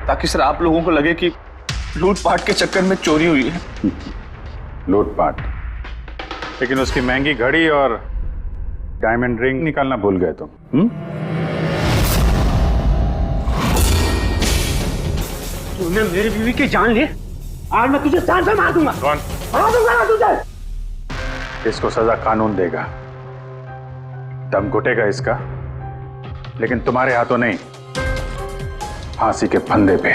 ताकि सर आप लोगों को लगे कि लूटपाट के चक्कर में चोरी हुई है। लूटपाट? लेकिन उसकी महंगी घड़ी और डायमंड रिंग निकालना भूल गए तुम। तूने मेरी बीवी की जान ली, आज मैं तुझे जान से मार दूंगा। कौन? मार दूंगा तुझे। इसको सजा कानून देगा, दम घुटेगा इसका, लेकिन तुम्हारे हाथों नहीं, फांसी के फंदे पे।